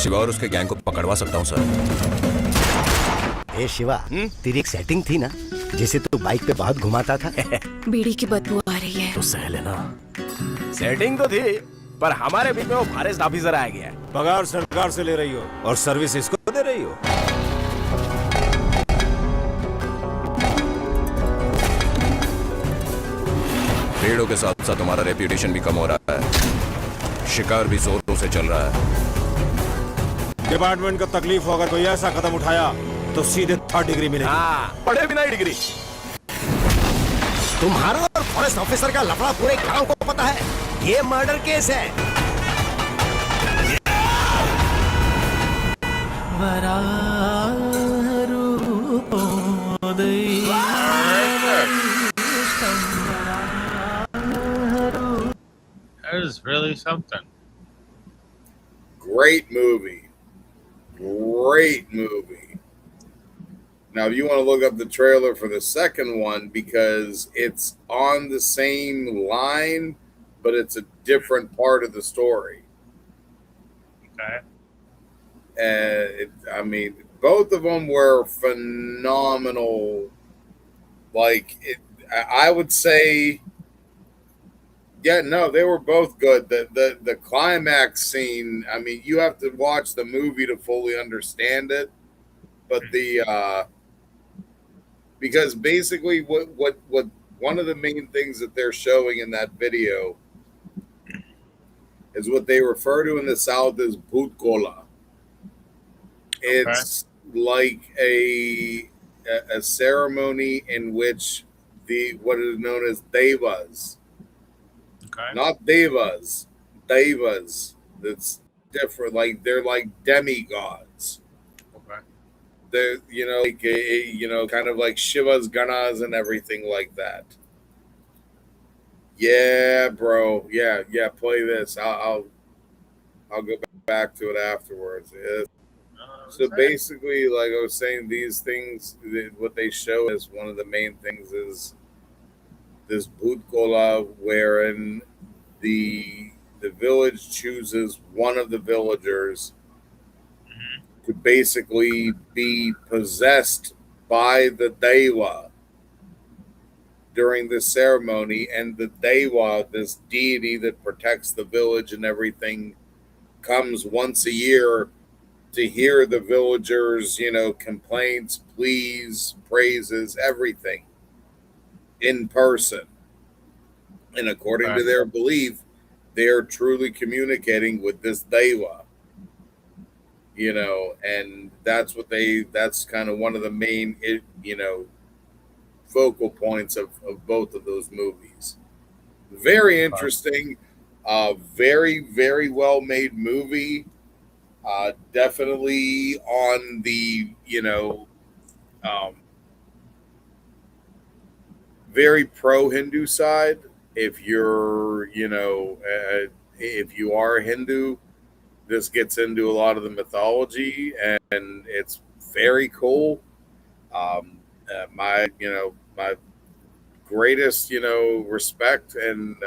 G: शिवा और उसके गैंग को पकड़वा सकता हूँ सर।
D: ए शिवा, तेरी एक सेटिंग थी ना जिसे तू बाइक पे बहुत घुमाता था।
H: बीड़ी की बदबू आ रही है।
D: तो सह लेना।
G: सेटिंग तो थी, पर हमारे बीच में वो फॉरेस्ट ऑफिसर आ गया।
F: पगार सरकार से ले रही हो और सर्विस इसको दे रही हो।
G: पेड़ों के साथ साथ तुम्हारा रेप्यूटेशन भी कम हो रहा है। शिकार भी जोरों से चल रहा है।
F: डिपार्टमेंट को तकलीफ हो अगर कोई ऐसा कदम उठाया तो सीधे 3rd डिग्री मिलेगी।
G: हाँ, पढ़े बिना ही डिग्री।
D: तुम्हारा और फॉरेस्ट ऑफिसर का लफड़ा पूरे गांव को पता है। ये मर्डर केस है।
A: That is really something.
B: Great movie. Great movie. Now, if you want to look up the trailer for the second one, because it's on the same line, but it's a different part of the story.
A: Okay.
B: I mean, both of them were phenomenal. I would say, yeah, no, they were both good. The climax scene, I mean, you have to watch the movie to fully understand it. But because basically what one of the main things that they're showing in that video is what they refer to in the South as butkola. It's like a ceremony in which what is known as devas, not devas. That's different. Like they're like demigods. They're like kind of like Shiva's Ganas and everything like that. Yeah, bro. Yeah. Play this. I'll go back to it afterwards. Yeah. So basically, like I was saying, these things, what they show as one of the main things is this butkola, wherein the village chooses one of the villagers to basically be possessed by the deva during this ceremony, and the deva, this deity that protects the village and everything, comes once a year to hear the villagers, complaints, pleas, praises, everything in person. And according to their belief, they're truly communicating with this deva. And that's kind of one of the main, focal points of both of those movies. Very interesting, very, very well made movie. Definitely on the, very pro Hindu side. If you're, if you are Hindu, this gets into a lot of the mythology, and it's very cool. My greatest, respect and,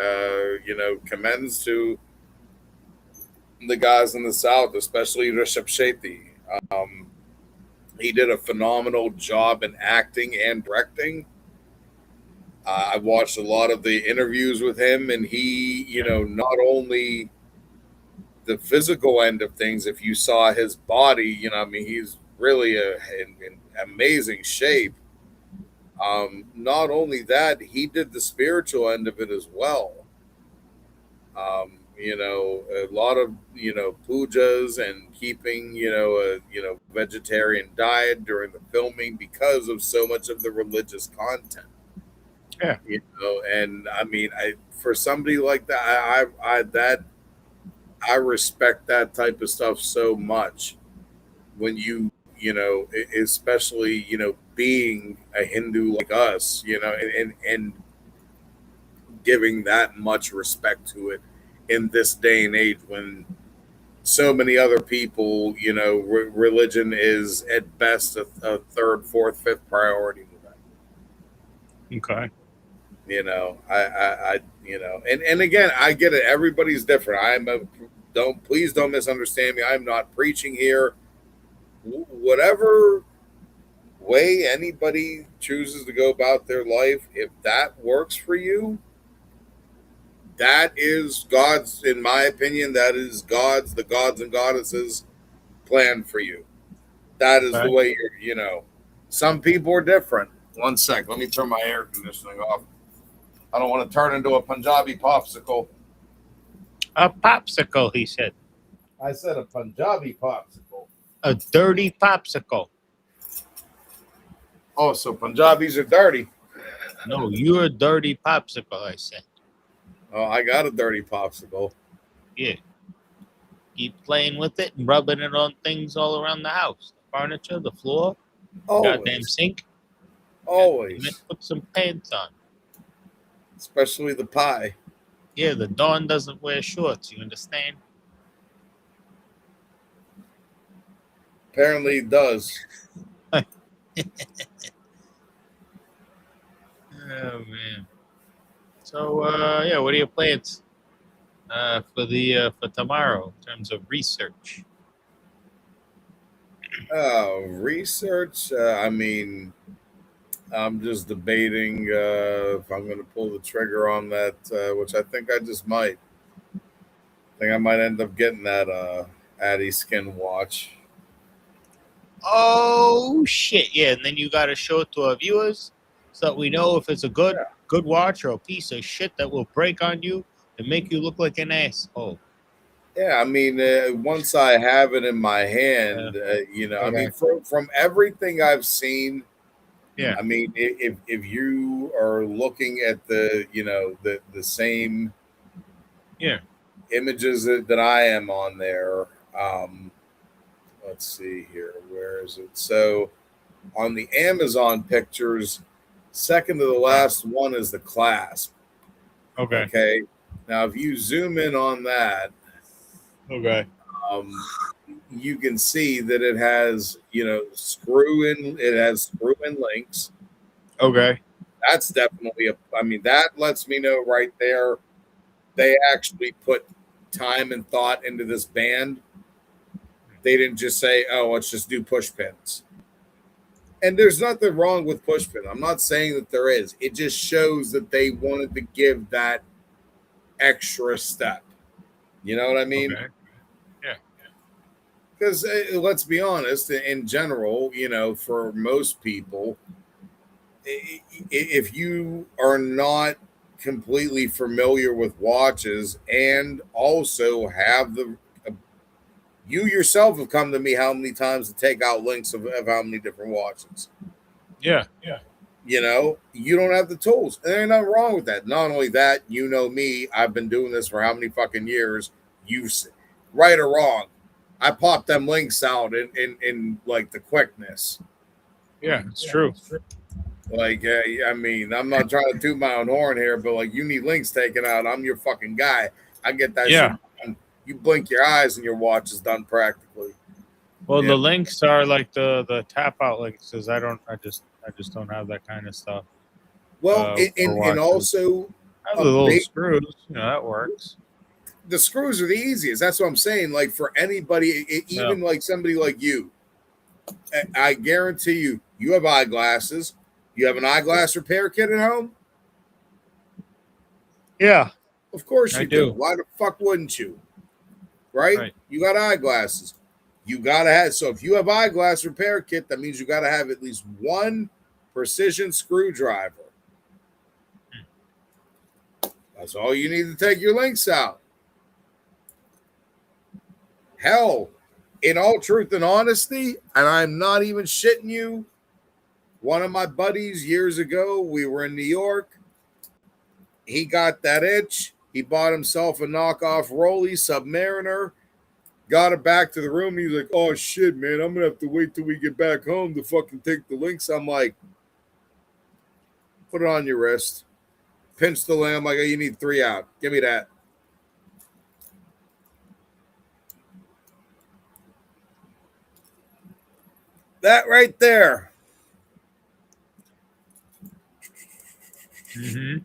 B: commends to the guys in the South, especially Rishabh Shetty. He did a phenomenal job in acting and directing. I watched a lot of the interviews with him, and he, not only the physical end of things, if you saw his body, he's really in amazing shape. Not only that, he did the spiritual end of it as well. A lot of, pujas and keeping, a vegetarian diet during the filming because of so much of the religious content.
A: Yeah.
B: And for somebody like that, I respect that type of stuff so much when especially, being a Hindu like us, and giving that much respect to it in this day and age when so many other people, religion is at best a third, fourth, fifth priority to them.
A: Okay.
B: And again, I get it. Everybody's different. Please don't misunderstand me. I'm not preaching here. Whatever way anybody chooses to go about their life, if that works for you, that is God's, in my opinion, that is the gods and goddesses plan for you. That is the way some people are different. One sec, let me turn my air conditioning off. I don't want to turn into a Punjabi popsicle.
A: A popsicle, he said.
B: I said a Punjabi popsicle.
A: A dirty popsicle.
B: Oh, so Punjabis are dirty.
A: No, you're a dirty popsicle, I said.
B: Oh, I got a dirty popsicle.
A: Yeah. Keep playing with it and rubbing it on things all around the house. The furniture, the floor, goddamn sink.
B: Always.
A: And then put some pants on.
B: Especially the pie.
A: Yeah, the Dawn doesn't wear shorts, you understand?
B: Apparently it does.
A: Oh, man. So, what are your plans for tomorrow in terms of research?
B: Research? I'm just debating if I'm going to pull the trigger on that, which I think I just might. I think I might end up getting that Addy Skin watch.
A: Oh, shit. Yeah, and then you got to show it to our viewers so that we know if it's a good watch or a piece of shit that will break on you and make you look like an asshole.
B: Yeah, I mean, once I have it in my hand, I mean, from everything I've seen,
A: Yeah.
B: I mean, if you are looking at the, the same
A: Yeah.
B: images that I am on there, let's see here, where is it? So on the Amazon pictures, second to the last one is the clasp.
A: Okay.
B: Okay, now if you zoom in on that,
A: Okay.
B: um, you can see that it has, screw in. It has screw in links.
A: Okay.
B: That's definitely I mean, that lets me know right there they actually put time and thought into this band. They didn't just say, "Oh, let's just do push pins." And there's nothing wrong with push pin. I'm not saying that there is. It just shows that they wanted to give that extra step. You know what I mean?
A: Okay. Yeah.
B: Because let's be honest, in general, for most people, if you are not completely familiar with watches and also have you yourself have come to me how many times to take out links of how many different watches.
A: Yeah. Yeah.
B: You don't have the tools. And there's nothing wrong with that. Not only that, me, I've been doing this for how many fucking years. Right or wrong, I pop them links out in like the quickness.
A: Yeah. It's true.
B: Like, I mean, I'm not trying to toot my own horn here, but like, you need links taken out. I'm your fucking guy. I get that
A: Yeah.
B: shit done. You blink your eyes and your watch is done practically.
A: Well,
B: Yeah.
A: the links are like the tap out links because I just don't have that kind of stuff.
B: Well,
A: for
B: and
A: watches.
B: also
A: I have the little screws, that works.
B: The screws are the easiest. That's what I'm saying. Like for anybody, even like somebody like you, I guarantee you have eyeglasses. You have an eyeglass repair kit at home?
A: Yeah.
B: Of course
A: I
B: you do.
A: do.
B: Why the fuck wouldn't you? Right? You got eyeglasses. You gotta have, so if you have eyeglass repair kit, that means you gotta have at least one precision screwdriver. That's all you need to take your links out. Hell, in all truth and honesty, and I'm not even shitting you, one of my buddies years ago, we were in New York. He got that itch. He bought himself a knockoff Rolly Submariner. Got it back to the room. He was like, "Oh shit, man, I'm gonna have to wait till we get back home to fucking take the links." I'm like, "Put it on your wrist." Pinch the lamb. Like, oh, you need 3 out. Give me that. That right there.
A: Mm-hmm.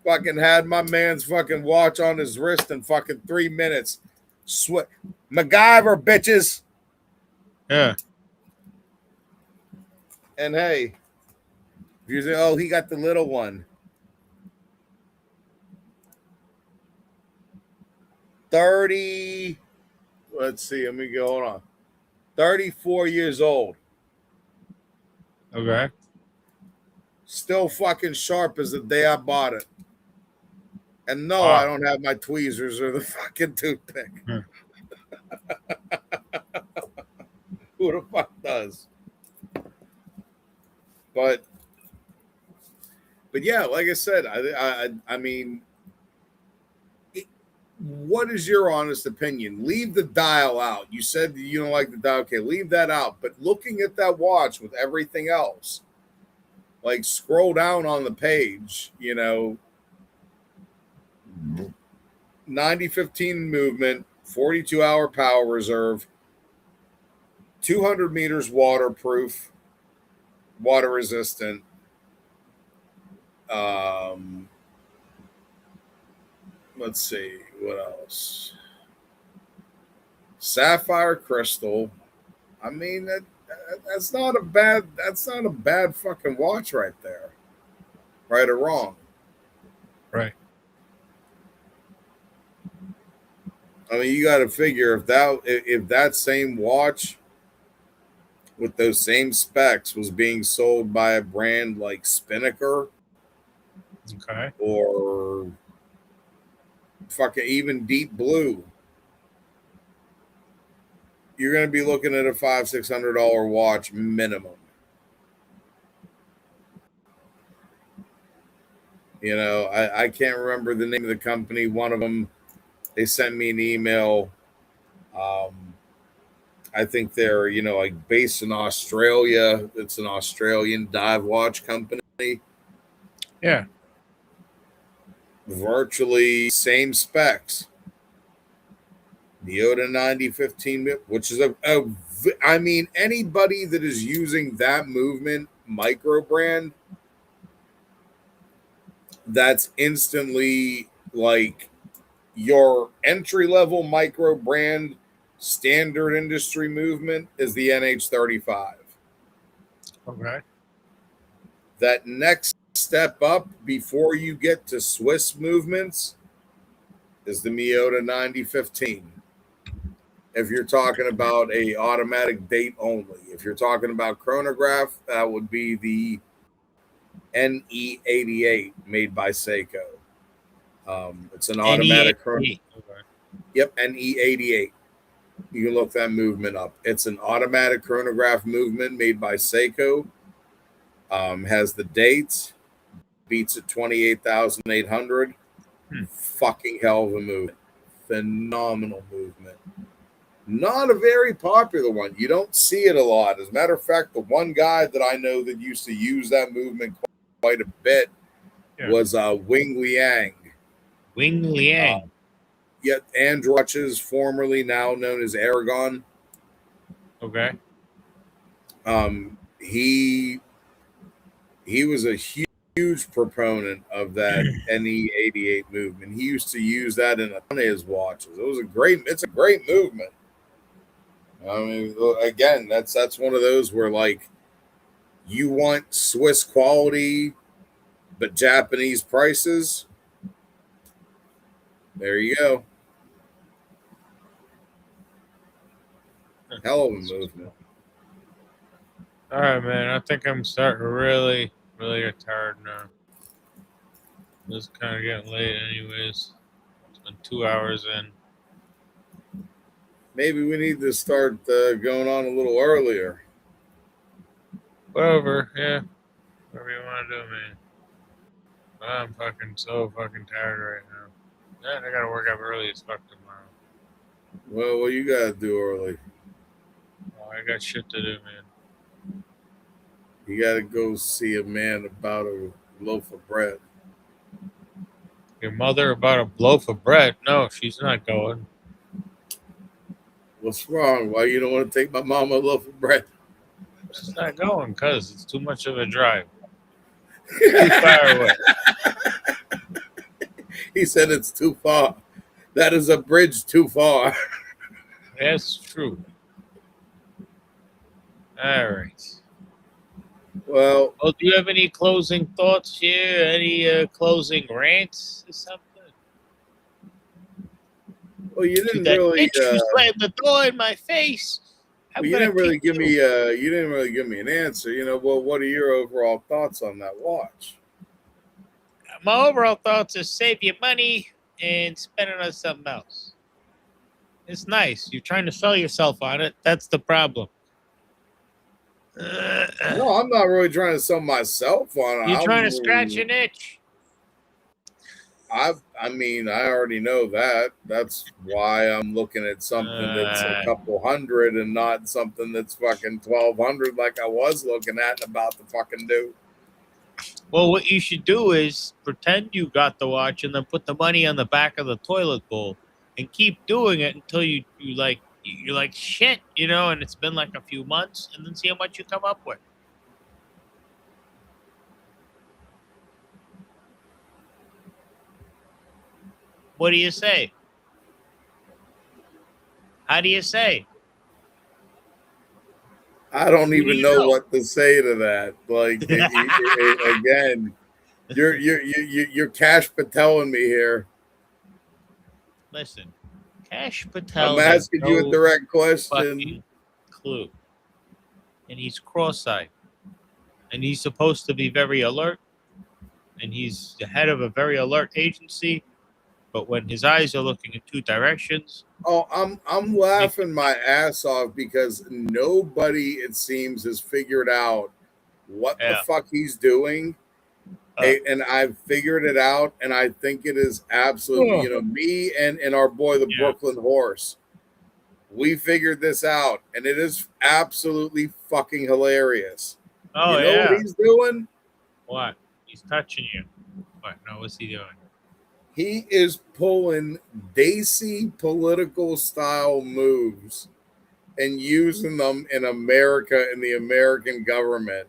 B: Fucking had my man's fucking watch on his wrist in fucking 3 minutes. MacGyver, bitches.
A: Yeah.
B: And hey, if you say, oh, he got the little one. 30. Let's see. Let me go. Hold on. 34 years old.
A: Okay.
B: Still fucking sharp as the day I bought it. And no,
A: Wow.
B: I don't have my tweezers or the fucking toothpick. Who the fuck does? But yeah, like I said, I mean, what is your honest opinion? Leave the dial out. You said you don't like the dial. Okay, leave that out. But looking at that watch with everything else, like scroll down on the page, 90-15 movement, 42-hour power reserve, 200 meters waterproof, water resistant. Let's see what else. Sapphire crystal. I mean that's not a bad fucking watch right there. Right or wrong.
A: Right.
B: I mean, you got to figure if that same watch with those same specs was being sold by a brand like Spinnaker,
A: Okay.
B: or fucking even Deep Blue, you're going to be looking at a $500-$600 watch minimum. You know, I can't remember the name of the company. One of them, they sent me an email. I think they're, you know, like based in Australia. It's an Australian dive watch company.
A: Yeah.
B: Virtually same specs. The Yoda 9015, which is I mean, anybody that is using that movement micro brand, that's instantly like your entry level micro brand standard industry movement is the NH35.
A: Okay.
B: That next step up before you get to Swiss movements is the Miyota 9015. If you're talking about a automatic date only, if you're talking about chronograph, that would be the NE88 made by Seiko. It's an automatic chronograph.
A: Okay.
B: Yep, NE88. You can look that movement up. It's an automatic chronograph movement made by Seiko. Has the dates. Beats at 28,800. Fucking hell of a movement. Phenomenal movement. Not a very popular one. You don't see it a lot. As a matter of fact, the one guy that I know that used to use that movement quite a bit was Wing Liang.
A: Wing Liang.
B: Yet Andrew Watches, formerly now known as Aragon.
A: Okay.
B: He was a huge proponent of that NE88 movement. He used to use that in a ton of his watches. It's a great movement. I mean, again, that's one of those where, like, you want Swiss quality but Japanese prices. There you go. Hell of a movement.
A: All right, man. I think I'm starting to really get tired now. It's kind of getting late, anyways. It's been 2 hours in.
B: Maybe we need to start going on a little earlier.
A: Whatever, yeah. Whatever you want to do, man. I'm so fucking tired right now. Yeah, I gotta work up early as fuck tomorrow.
B: Well, what you gotta do early?
A: Oh, I got shit to do, man.
B: You gotta go see a man about a loaf of bread.
A: Your mother about a loaf of bread? No, she's not going.
B: What's wrong? Why you don't want to take my mama a loaf of bread?
A: She's not going because it's too much of a drive. Too far away.
B: He said it's too far. That is a bridge too far.
A: That's true. All right.
B: Well,
A: do you have any closing thoughts here? Any closing rants or something?
B: Well, you didn't really.
A: You slammed the door in my face.
B: Well, you didn't really give me. You didn't really give me an answer. You know, well, what are your overall thoughts on that watch?
A: My overall thoughts is save your money and spend it on something else. It's nice. You're trying to sell yourself on it. That's the problem.
B: No, I'm not really trying to sell myself on it.
A: You're trying to scratch an itch.
B: I mean, I already know that. That's why I'm looking at something that's a couple hundred and not something that's fucking 1,200 like I was looking at and about to fucking do.
A: Well, what you should do is pretend you got the watch and then put the money on the back of the toilet bowl and keep doing it until you're like shit, you know, and it's been like a few months, and then see how much you come up with. What do you say? How do you say?
B: I don't even know what to say to that. Like again, you're Cash Pateling me here.
A: Listen, Cash Patel.
B: I'm asking you a direct question.
A: Clue. And he's cross-eyed, and he's supposed to be very alert, and he's the head of a very alert agency. But when his eyes are looking in two directions,
B: Oh, I'm laughing my ass off because nobody, it seems, has figured out what the
A: Yeah.
B: fuck he's doing. And I've figured it out, and I think it is absolutely, me and our boy, the Brooklyn Horse, we figured this out, and it is absolutely fucking hilarious.
A: Oh,
B: you know what he's doing?
A: What? He's touching you. What? No, what's he doing?
B: He is pulling Desi political style moves and using them in America and the American government.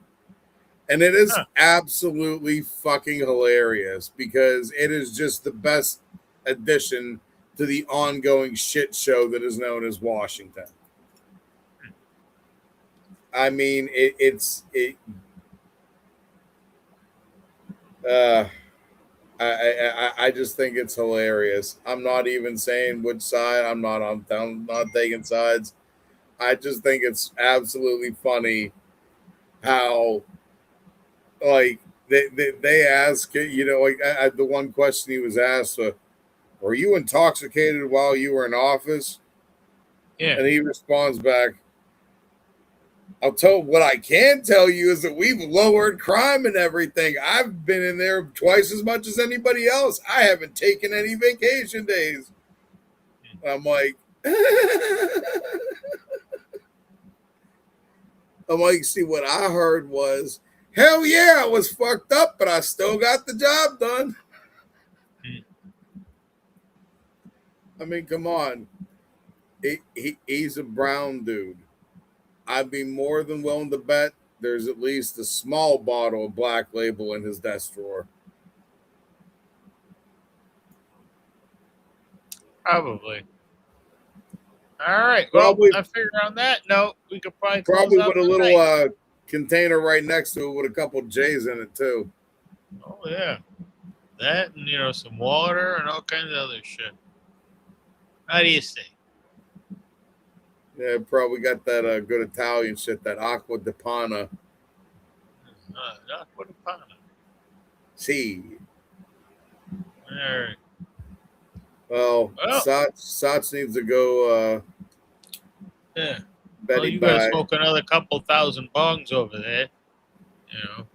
B: And it is absolutely fucking hilarious because it is just the best addition to the ongoing shit show that is known as Washington. I mean, I just think it's hilarious. I'm not even saying which side. I'm not taking sides. I just think it's absolutely funny how, like, they ask, like, the one question he was asked, were you intoxicated while you were in office?
A: Yeah.
B: And he responds back, what I can tell you is that we've lowered crime and everything. I've been in there twice as much as anybody else. I haven't taken any vacation days. I'm like, see, what I heard was, hell yeah, I was fucked up, but I still got the job done. I mean, come on. He's a brown dude. I'd be more than willing to bet there's at least a small bottle of Black Label in his desk drawer.
A: Probably. All right.
B: Probably,
A: well, I figure on that note, we could probably
B: with a little container right next to it with a couple J's in it too.
A: Oh yeah, that and some water and all kinds of other shit. How do you say?
B: Yeah, probably got that good Italian shit, that acqua di panna.
A: What a pana.
B: See.
A: All right.
B: Well, Sach needs to go.
A: Yeah.
B: Betty
A: Well, you gotta smoke another couple thousand bongs over there. And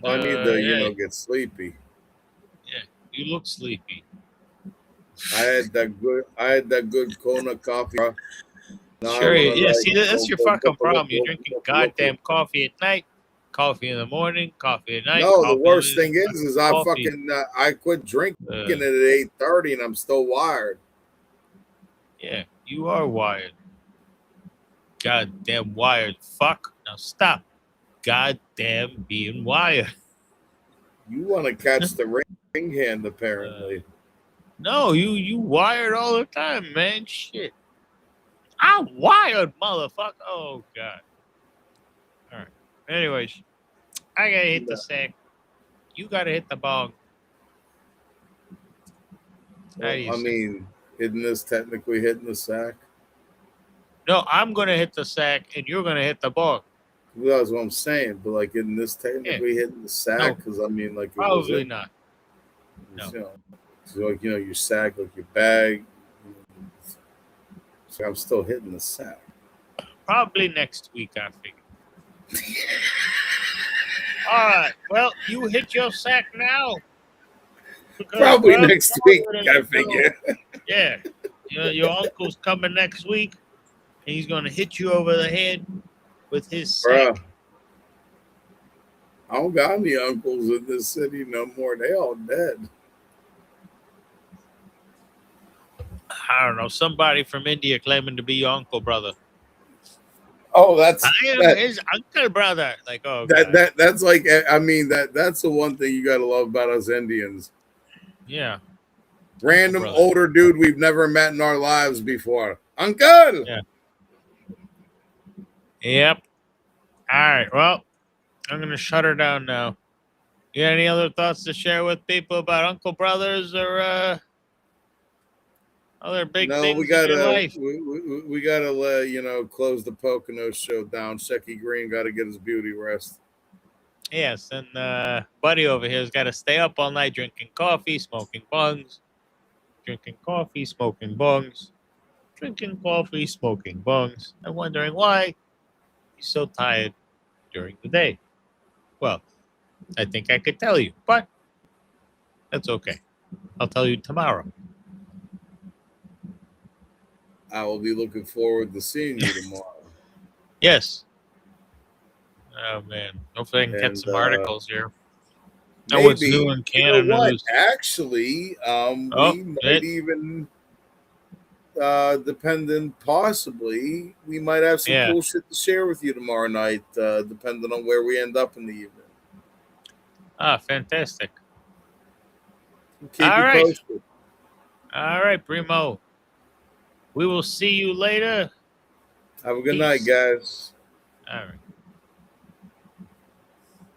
B: I need to, get sleepy.
A: Yeah, you look sleepy.
B: I had that good Kona coffee.
A: Sure. Yeah. See, that's your fucking problem. You're drinking goddamn coffee at night, coffee in the morning, coffee at night.
B: No, the worst thing is I fucking I quit drinking it at 8:30 and I'm still wired.
A: Yeah, you are wired. Goddamn wired fuck. Now stop. Goddamn being wired.
B: You want to catch the ring hand, apparently.
A: No, you wired all the time, man. Shit. I'm wired, motherfucker. Oh, God. All right. Anyways, I got to hit the sack. You got to hit the bong.
B: Well, I mean, isn't this technically hitting the sack?
A: No, I'm going to hit the sack, and you're going to hit the bong.
B: Well, that's what I'm saying. But, like, isn't this technically hitting the sack? Because, I mean, like,
A: probably not. No.
B: So, like, your sack, like your bag. So I'm still hitting the sack.
A: Probably next week, I figure. All right. Well, you hit your sack now.
B: Probably next week, I figure.
A: Yeah. Your uncle's coming next week, and he's going to hit you over the head with his sack.
B: Bruh, I don't got any uncles in this city no more. They all dead.
A: I don't know. Somebody from India claiming to be your uncle, brother.
B: Oh, that's
A: his uncle, brother. Like, oh,
B: that's like, I mean, that's the one thing you gotta love about us Indians.
A: Yeah.
B: Random older dude we've never met in our lives before. Uncle.
A: Yeah. Yep. All right. Well, I'm gonna shut her down now. You got any other thoughts to share with people about Uncle Brothers or other big things in your life?
B: We gotta close the Pocono show down. Shecky Green got to get his beauty rest.
A: Yes, and Buddy over here has got to stay up all night drinking coffee, smoking bungs, drinking coffee, smoking bungs, drinking coffee, smoking bungs, and wondering why he's so tired during the day. Well, I think I could tell you, but that's okay. I'll tell you tomorrow.
B: I will be looking forward to seeing you tomorrow.
A: Yes. Oh man, hopefully I can get
B: And
A: some articles here. Know what's
B: maybe,
A: new in
B: you know
A: Canada
B: what?
A: news.
B: Actually,
A: Oh,
B: we might
A: it,
B: even, dependent possibly, we might have some
A: yeah.
B: cool shit to share with you tomorrow night, depending on where we end up in the evening.
A: Ah, fantastic.
B: Keep
A: All
B: you
A: right.
B: posted.
A: All right, Primo. We will see you later.
B: Have a good night,
A: Peace.
B: guys.
A: All right.